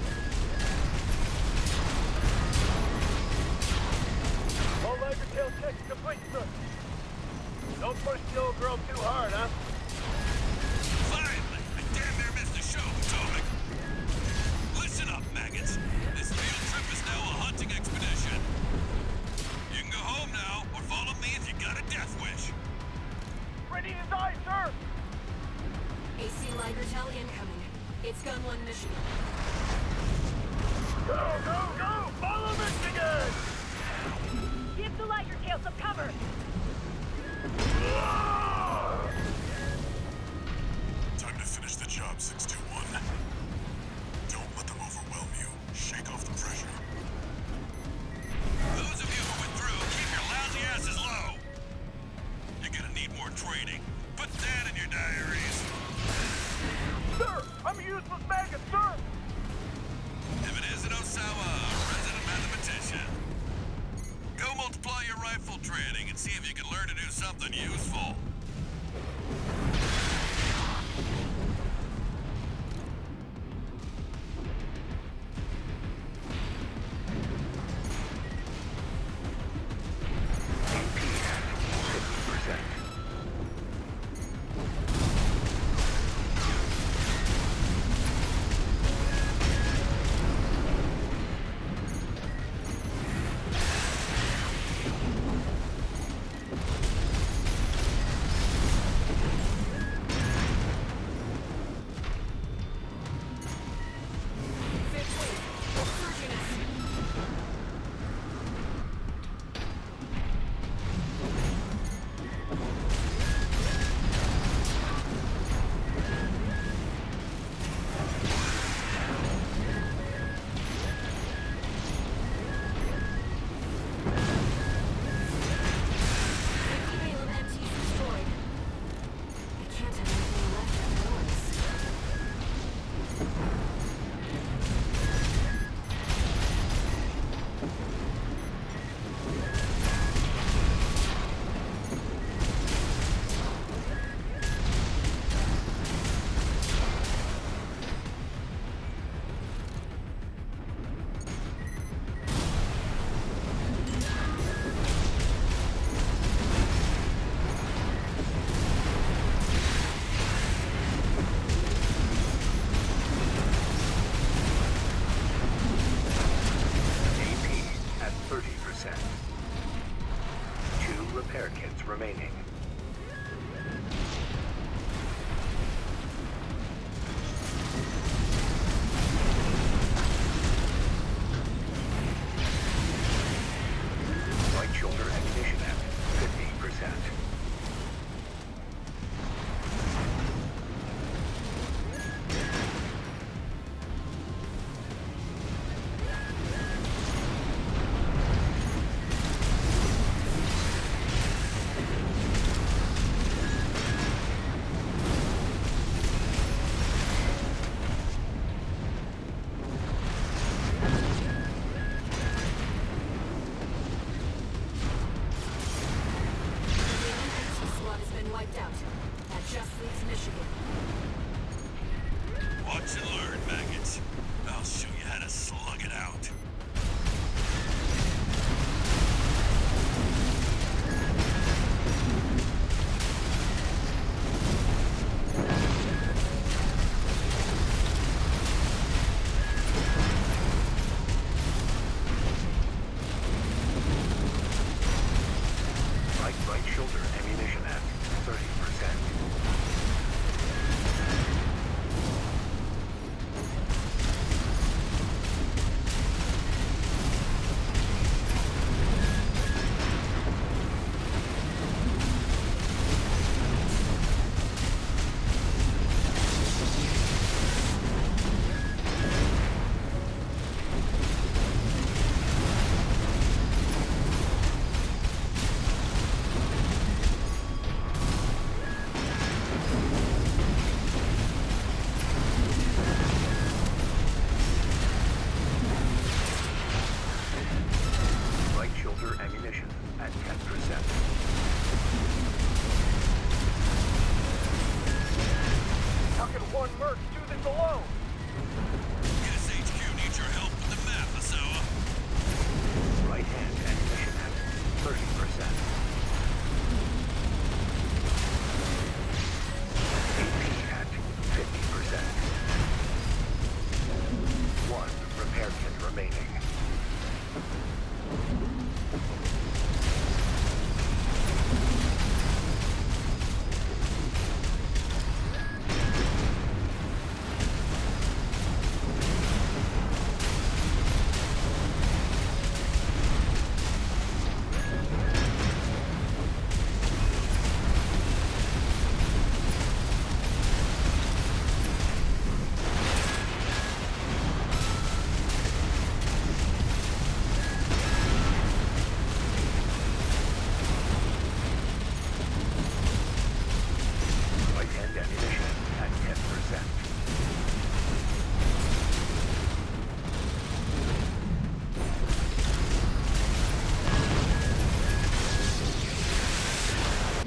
All Liger Tail check It's gun 1 mission. Go, go, go! Follow Michigan! Give the lighter tail some cover! Time to finish the job, 621. Don't let them overwhelm you. Shake off the pressure. Those of you who went through, keep your lousy asses low! You're gonna need more training. Put that in your diaries. Sir! I'm a useless maggot, sir! If it isn't Osawa, resident mathematician. Go multiply your rifle training and see if you can learn to do something useful.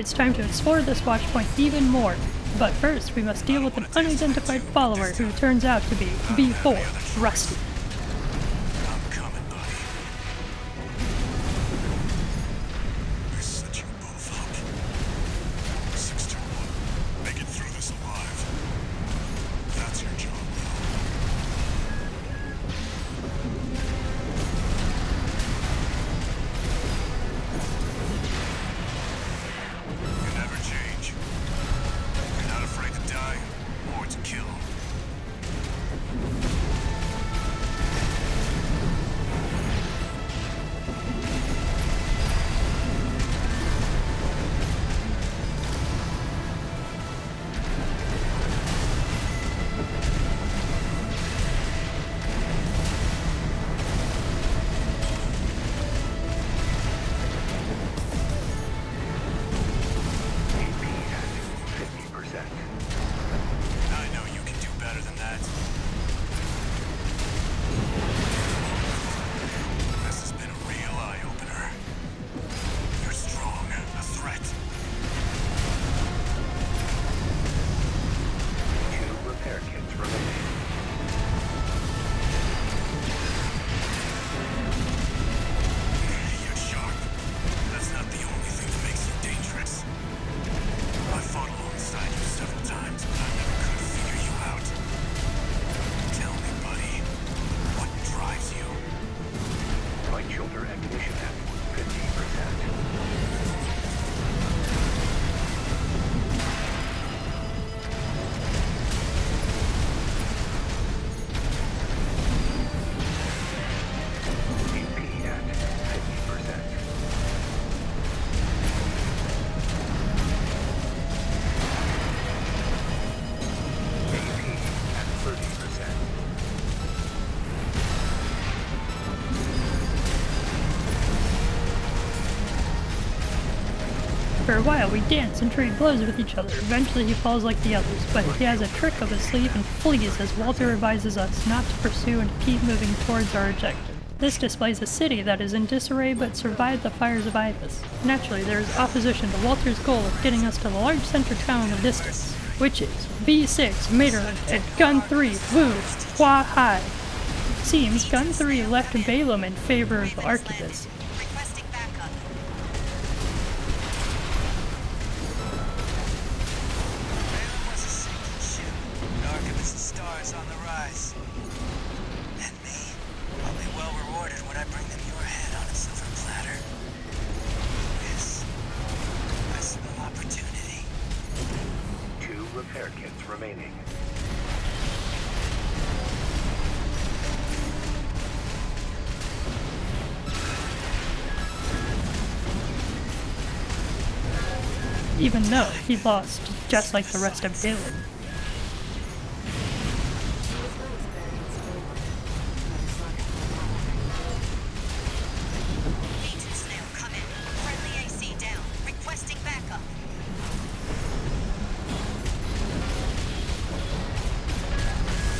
it's time to explore this watchpoint even more. But first, we must deal with an unidentified follower who turns out to be V4, Rusty. I'm coming, buddy. I set you both up. 621. Make it through this alive. That's your job now. You never change. You're not afraid to die or to kill. I know you can do better than that. This has been a real eye-opener. You're strong, a threat. 2 repair kits remaining. You're sharp. That's not the only thing that makes you dangerous. I fought alongside you several times, but I never could figure you out. Tell me, buddy, what drives you? Right shoulder ammunition at 50%. AP at 50%. AP at 30%. For a while, we dance and trade blows with each other. Eventually, he falls like the others, but he has a trick up his sleeve and flees as Walter advises us not to pursue and keep moving towards our objective. This displays a city that is in disarray but survived the fires of Ibis. Naturally, there is opposition to Walter's goal of getting us to the large center town in the distance, which is V6, Materlink, and Gun 3, Wu, Hua Hai. Seems Gun 3 left Balaam in favor of the Arquebus. Requesting backup. Balaam was a sinking ship. The Arquebus and stars on the rise. And me, I'll be well rewarded when I bring them your head on a silver platter. Yes, I smell opportunity. 2 repair kits remaining. Even though he lost, just like the rest of Balaam. V2 Snail, come in. Friendly AC down. Requesting backup.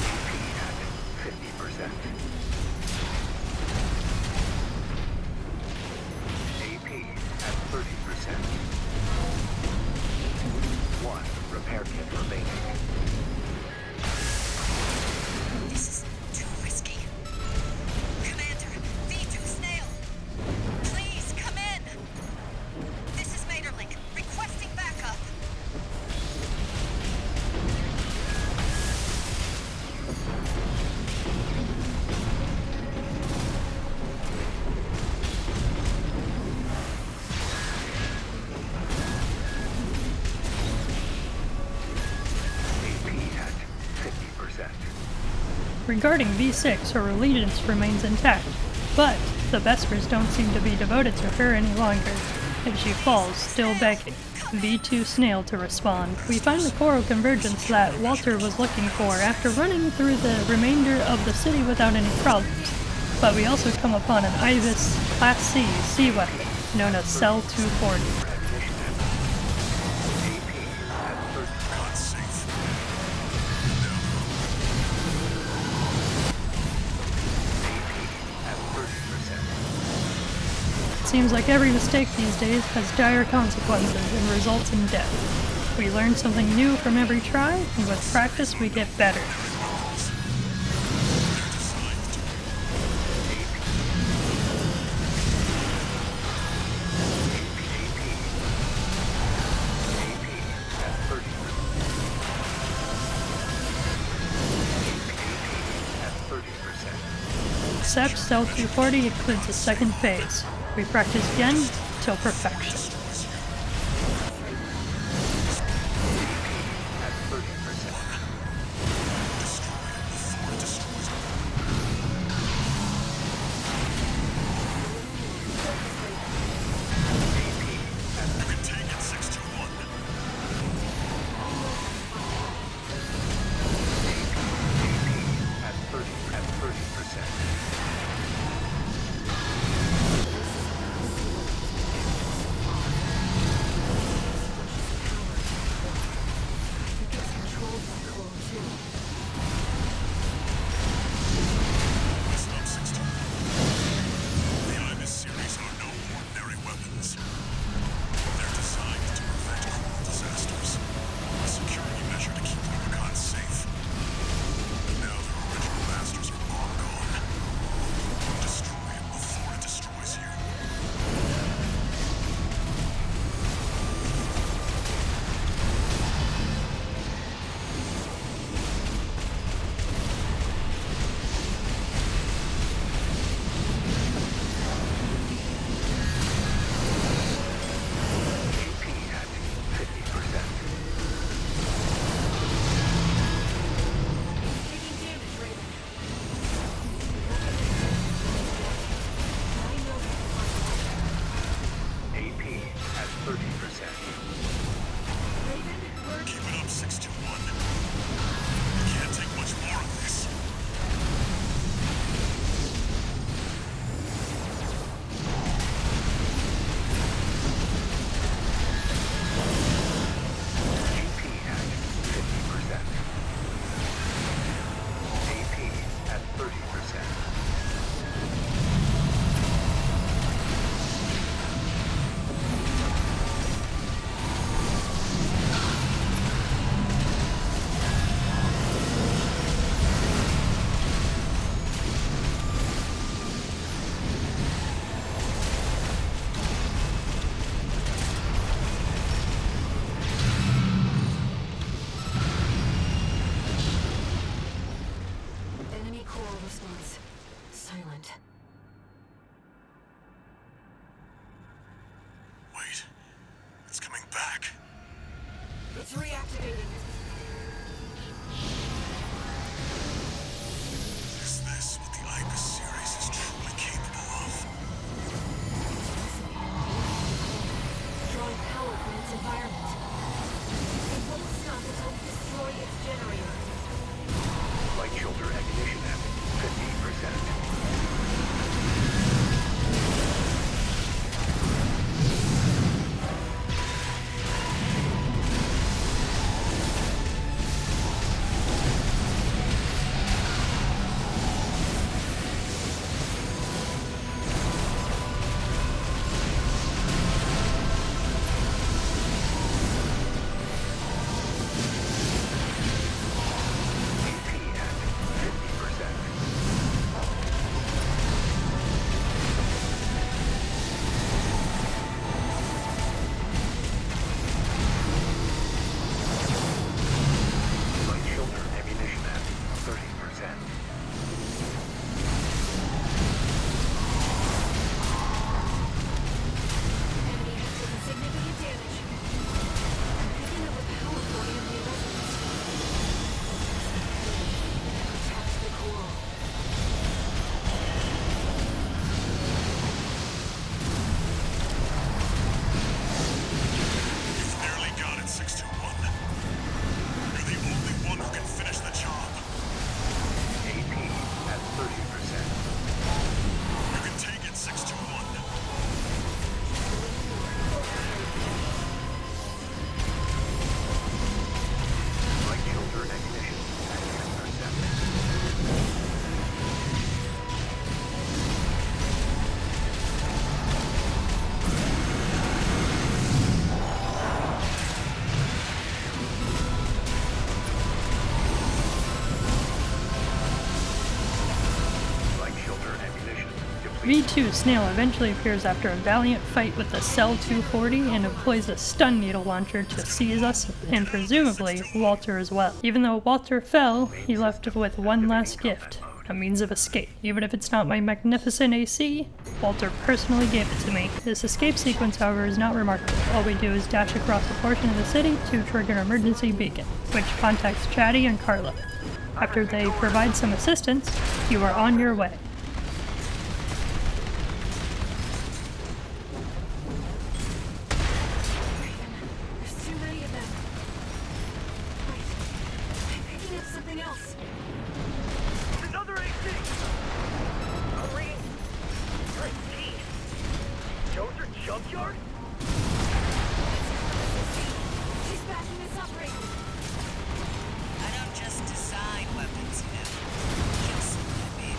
AP at 50%. AP at 30%. 1 repair kit remaining. This is too risky. Commander, V2 Snail. Please, come in. This is Materlink. Requesting backup. AP at 50%. Regarding V6, her allegiance remains intact, but the Vespers don't seem to be devoted to her any longer. If she falls, still begging V2 Snail to respond. We find the choral convergence that Walter was looking for after running through the remainder of the city without any problems. But we also come upon an Ibis Class C sea weapon, known as Cell 240. God's sake. At 30%. seems like every mistake these days has dire consequences and results in death. We learn something new from every try, and with practice we get better. Accept Stealth 240 includes a second phase. We practice again till perfection. Wait, it's coming back. It's reactivating. Is this what the Ibis series is truly capable of? Drawing power from its environment. It won't stop until we destroy its generator. Light shoulder ignition at 50%. V2 Snail eventually appears after a valiant fight with the Cell 240 and employs a stun needle launcher to seize us, and presumably Walter as well. Even though Walter fell, he left with one last gift, a means of escape. Even if it's not my magnificent AC, Walter personally gave it to me. This escape sequence, however, is not remarkable. All we do is dash across a portion of the city to trigger an emergency beacon, which contacts Chatty and Carla. After they provide some assistance, you are on your way. There's too many of them. Wait, I'm picking up something else. Another AC! I'm reading. Great piece. Dozer Junkyard? She's backing us up, Raven. I don't just design weapons, you know. Kill someone, I mean.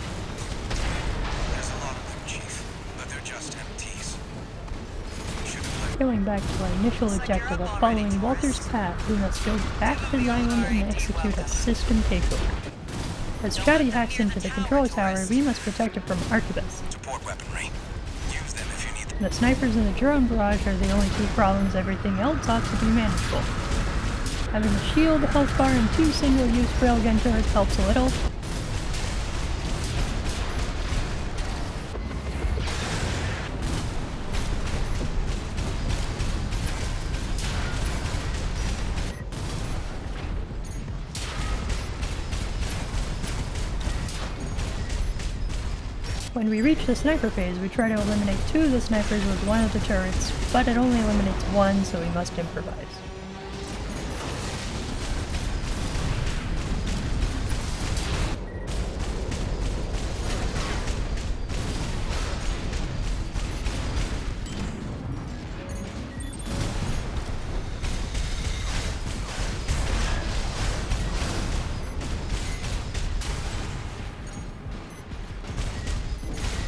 There's a lot of them, Chief, but they're just MTs. Should have played. Going back to our initial objective of following Walter's path, we must go back to the island and execute a system takeover. As Chatty hacks into the control tower, we must protect it from arquebuses. Support weaponry. Use them if you need them. The snipers in the drone barrage are the only two problems. Everything else ought to be manageable. Having a shield, health bar, and 2 single-use railgun turrets helps a little. When we reach the sniper phase, we try to eliminate 2 of the snipers with 1 of the turrets, but it only eliminates 1, so we must improvise.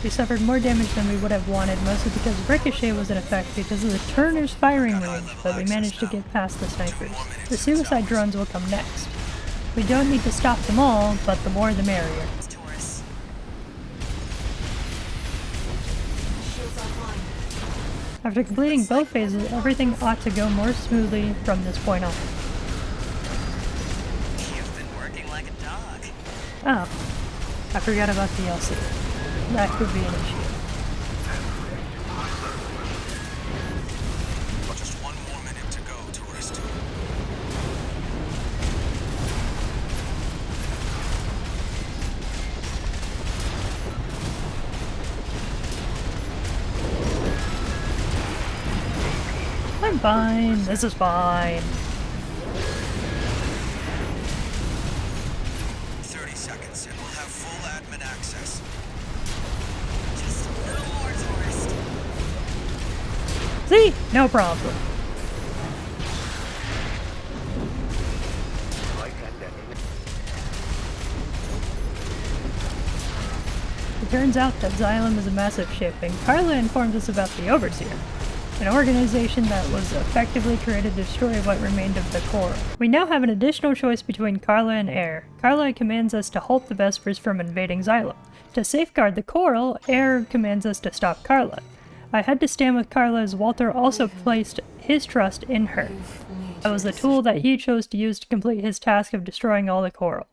We suffered more damage than we would have wanted, mostly because Ricochet was in effect because of the Turner's firing range, but we managed to get past the snipers. The suicide drones will come next. We don't need to stop them all, but the more the merrier. It's Taurus. Shields offline. After completing both phases, everything ought to go more smoothly from this point on. You've been working like a dog. Oh, I forgot about the LC. That could be an issue. Just 1 more minute to go, tourist. I'm fine. This is fine. 30 seconds, and we'll have full admin access. Just a little more, tourist. See? No problem. It turns out that Xylem is a massive ship, and Carla informed us about the Overseer, an organization that was effectively created to destroy what remained of the Coral. We now have an additional choice between Carla and Air. Carla commands us to halt the Vespers from invading Xylem. To safeguard the Coral, Air commands us to stop Carla. I had to stand with Carla as Walter also placed his trust in her. I was the tool that he chose to use to complete his task of destroying all the Coral.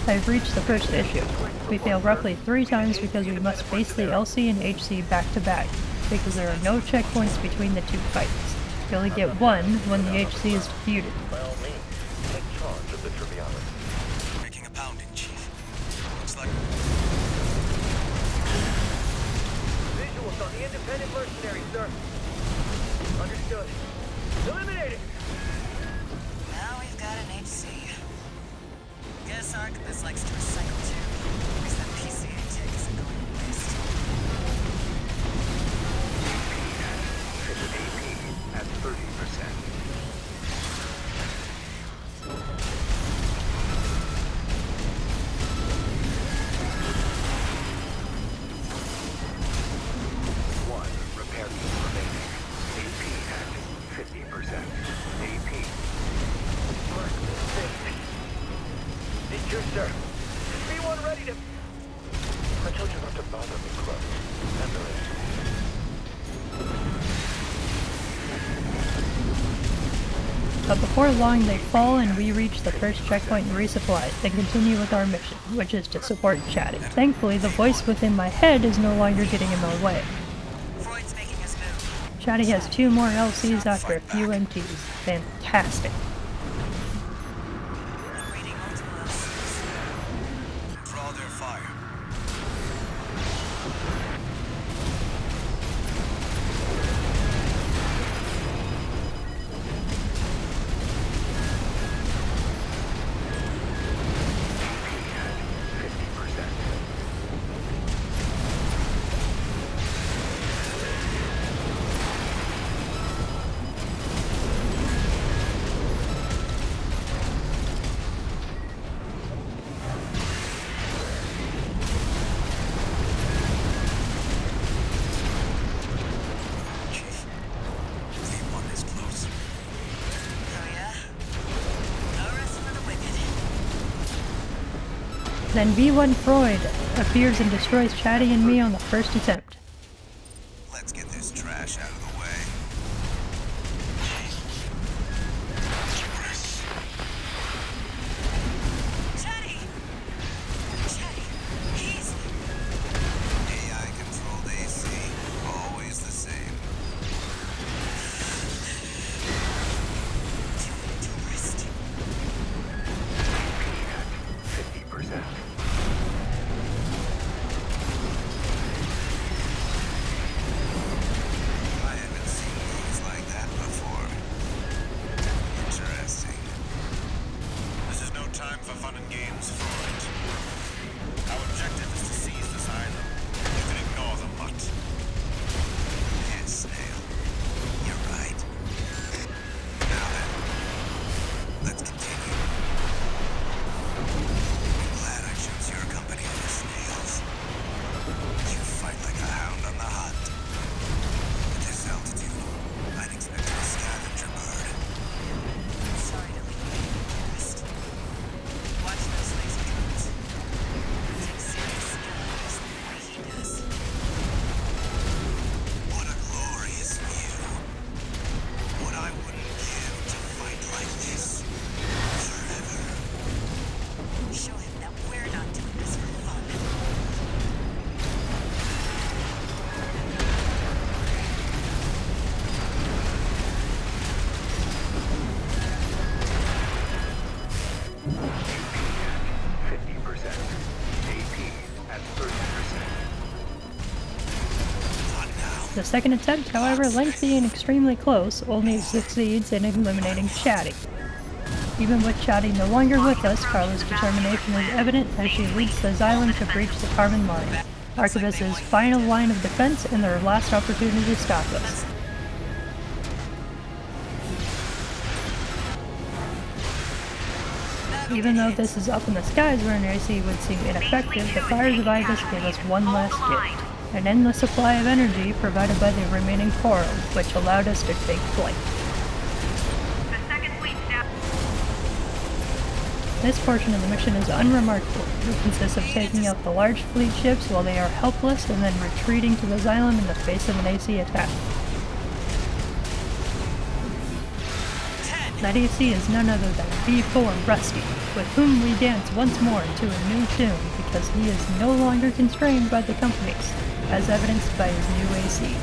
I've reached the first issue. We fail roughly 3 times because we must face the LC and HC back to back, because there are no checkpoints between the 2 fights. You only get 1 when the HC is defeated. By all means, take charge of the triviality. Making a pounding, Chief. Looks like Visuals on the independent mercenary, sir. Understood. Eliminated! Now we've got an HC. Guess Arquebus likes to recycle too, because that PCA tech isn't going to waste. AP at 30%. One Not to bother me, close. Underestimate. But before long, they fall and we reach the first checkpoint and resupply, then continue with our mission, which is to support Chatty. Thankfully, the voice within my head is no longer getting in my way. Freud's making his move. Chatty has 2 more LCs after a few MTs. Fantastic. I'm reading multiple LCs. Draw their fire. Chief, V1 is close. Oh yeah? No rest for the wicked. Then V1 Freud appears and destroys Chatty and me on the first attempt. Let's get this trash out of the way. Chatty! Chatty, easy. AI controlled AC, always the same. To rest. 50%. I haven't seen moves like that before. Interesting. This is no time for fun and games, Freud. Our objective is to seize this island. You can ignore the mutt. Yes, Snail. You're right. Now then, let's continue. I'm glad I chose your company over Snail's. You fight like a hound on the hunt. At this altitude, I'd expect a scavenger bird. Sorry to leave you. Rest. Watch those laser drones. Take serious skill in this the way he does. What a glorious view. What I wouldn't give to fight like this forever. Show him that we're not doing this for fun. At 50%. AP at 30%. Not now. The second attempt, however lengthy and extremely close, only succeeds in eliminating Chatty. Even with Chatty no longer with us, Carla's determination is evident as she leads the Xylem to breach the Carmen line, Archivist's final line of defense and their last opportunity to stop us. Even though this is up in the skies where an AC would seem ineffective, the fires of Ibis gave us one last gift. An endless supply of energy provided by the remaining coral, which allowed us to take flight. The second fleet now. This portion of the mission is unremarkable. It consists of taking out the large fleet ships while they are helpless and then retreating to the Xylem in the face of an AC attack. That AC is none other than V4 Rusty, with whom we dance once more to a new tune because he is no longer constrained by the companies, as evidenced by his new AC.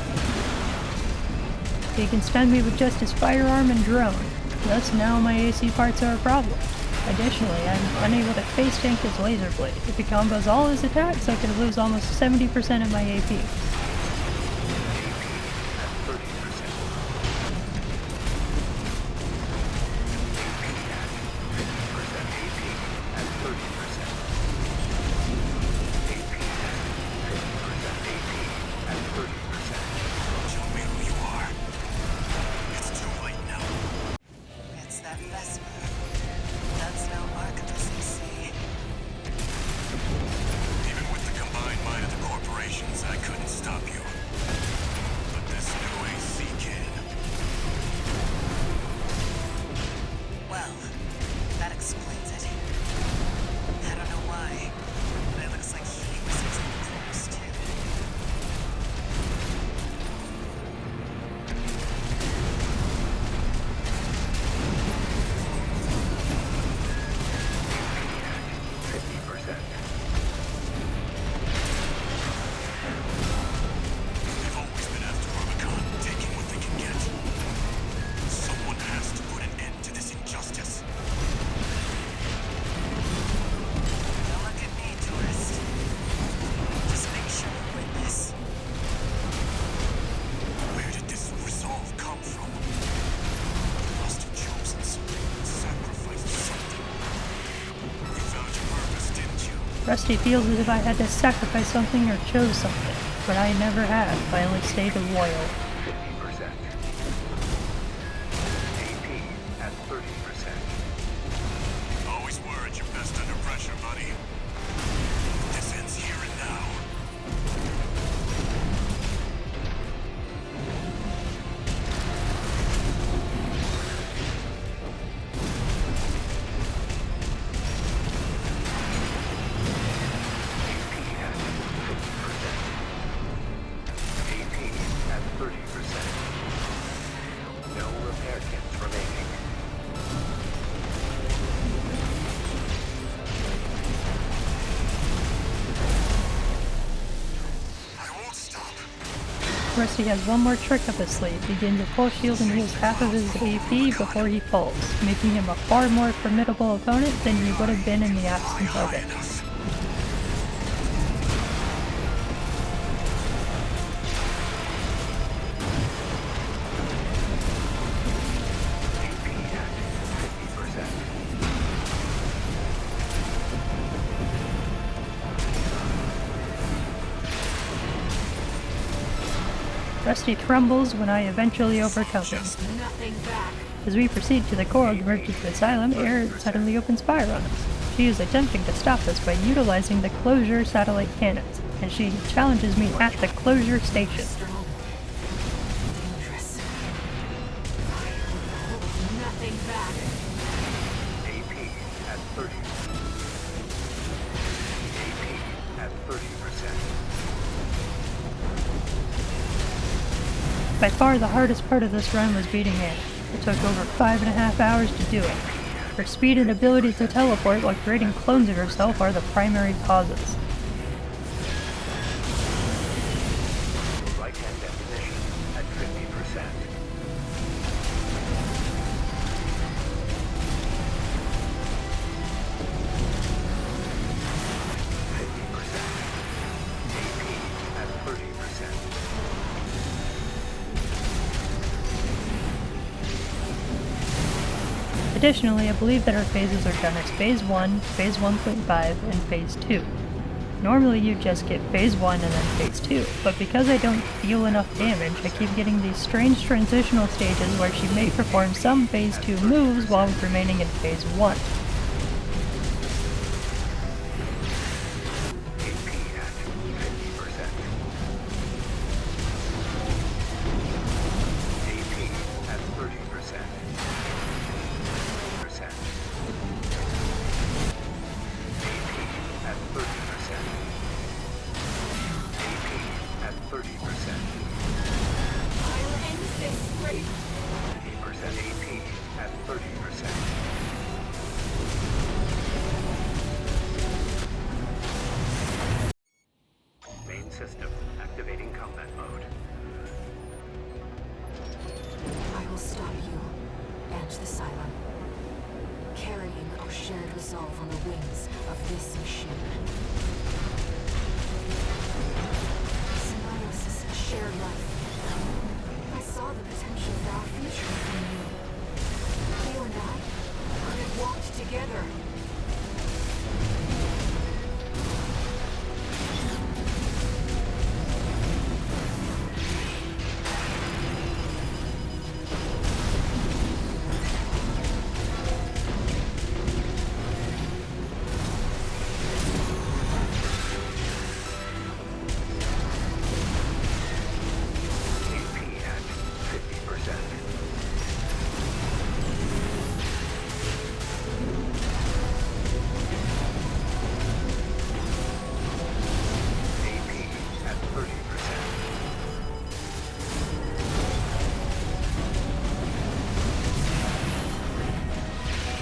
He can stun me with just his firearm and drone, thus now my AC parts are a problem. Additionally, I'm unable to face tank his laser blade. If he combos all his attacks, I could lose almost 70% of my AP. Show me who you are. It's too late now. It's that Vesper. That's no Archivist AC. Even with the combined might of the corporations, I couldn't stop Rusty feels as if I had to sacrifice something or chose something, but I never have. I only stayed loyal. 50%. AP at 30%. Always were at your best under pressure, buddy. This ends here and now. AP at 30%. No repair kits remaining. I won't stop. Rusty has one more trick up his sleeve. He gains a full shield and heals half of his AP before he falls, making him a far more formidable opponent than he would have been in the absence of it. AP at 50%. Rusty crumbles when I eventually overcome him. Nothing back. As we proceed to the Coral Emergency Asylum, Air suddenly opens fire on us. She is attempting to stop us by utilizing the Closure satellite cannons, and she challenges me at the Closure station. Strong. Dangerous. I hold nothing back. AP at 30. AP at 30%. By far the hardest part of this run was beating Anna. It took over 5.5 hours to do it. Her speed and ability to teleport while creating clones of herself are the primary causes. Right-hand definition at 50%. AP at 30%. Additionally, I believe that our phases are done as Phase 1, Phase 1.5, and Phase 2. Normally you just get Phase 1 and then Phase 2, but because I don't deal enough damage, I keep getting these strange transitional stages where she may perform some Phase 2 moves while remaining in Phase 1. AP at 50%. AP at 30%. AP at 30%. AP at 30%. I'll end this race. 50% AP at 30%. Main system activating combat mode. I will stop you and the Cylon, carrying our shared resolve on the wings of this machine. Symbiosis, shared life. I saw the potential for our future in you. You and I could have walked together. AP at 50%. AP at 30%.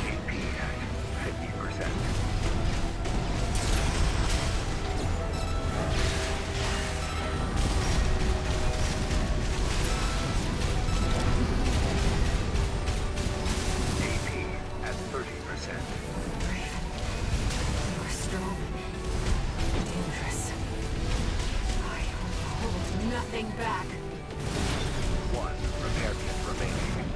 AP at 50%. AP at 30%. You are strong, dangerous. I hold nothing back. One repair kit remaining.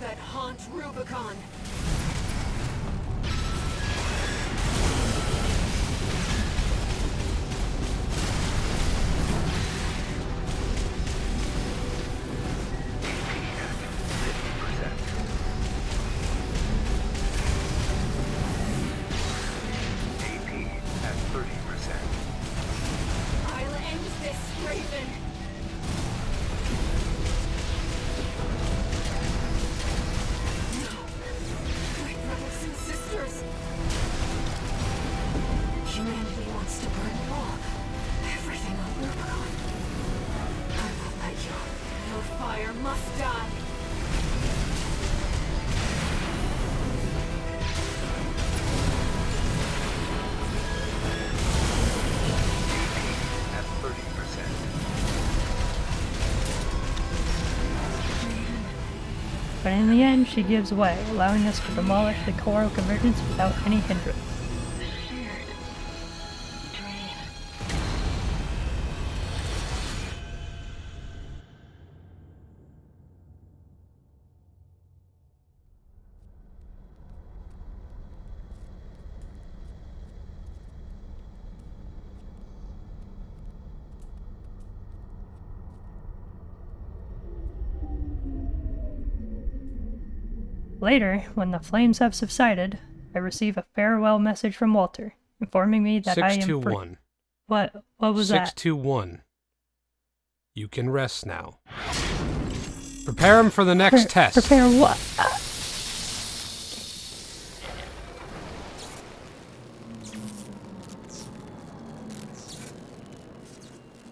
that haunt Rubicon. I'll end this, Raven. No. My brothers and sisters. Humanity wants to burn it all. Everything on Rubicon. I won't let you. Your fire must die. But in the end, she gives way, allowing us to demolish the coral convergence without any hindrance. Later, when the flames have subsided, I receive a farewell message from Walter, informing me that I am free. 621. What was that? 621. You can rest now. Prepare him for the next test. Prepare what?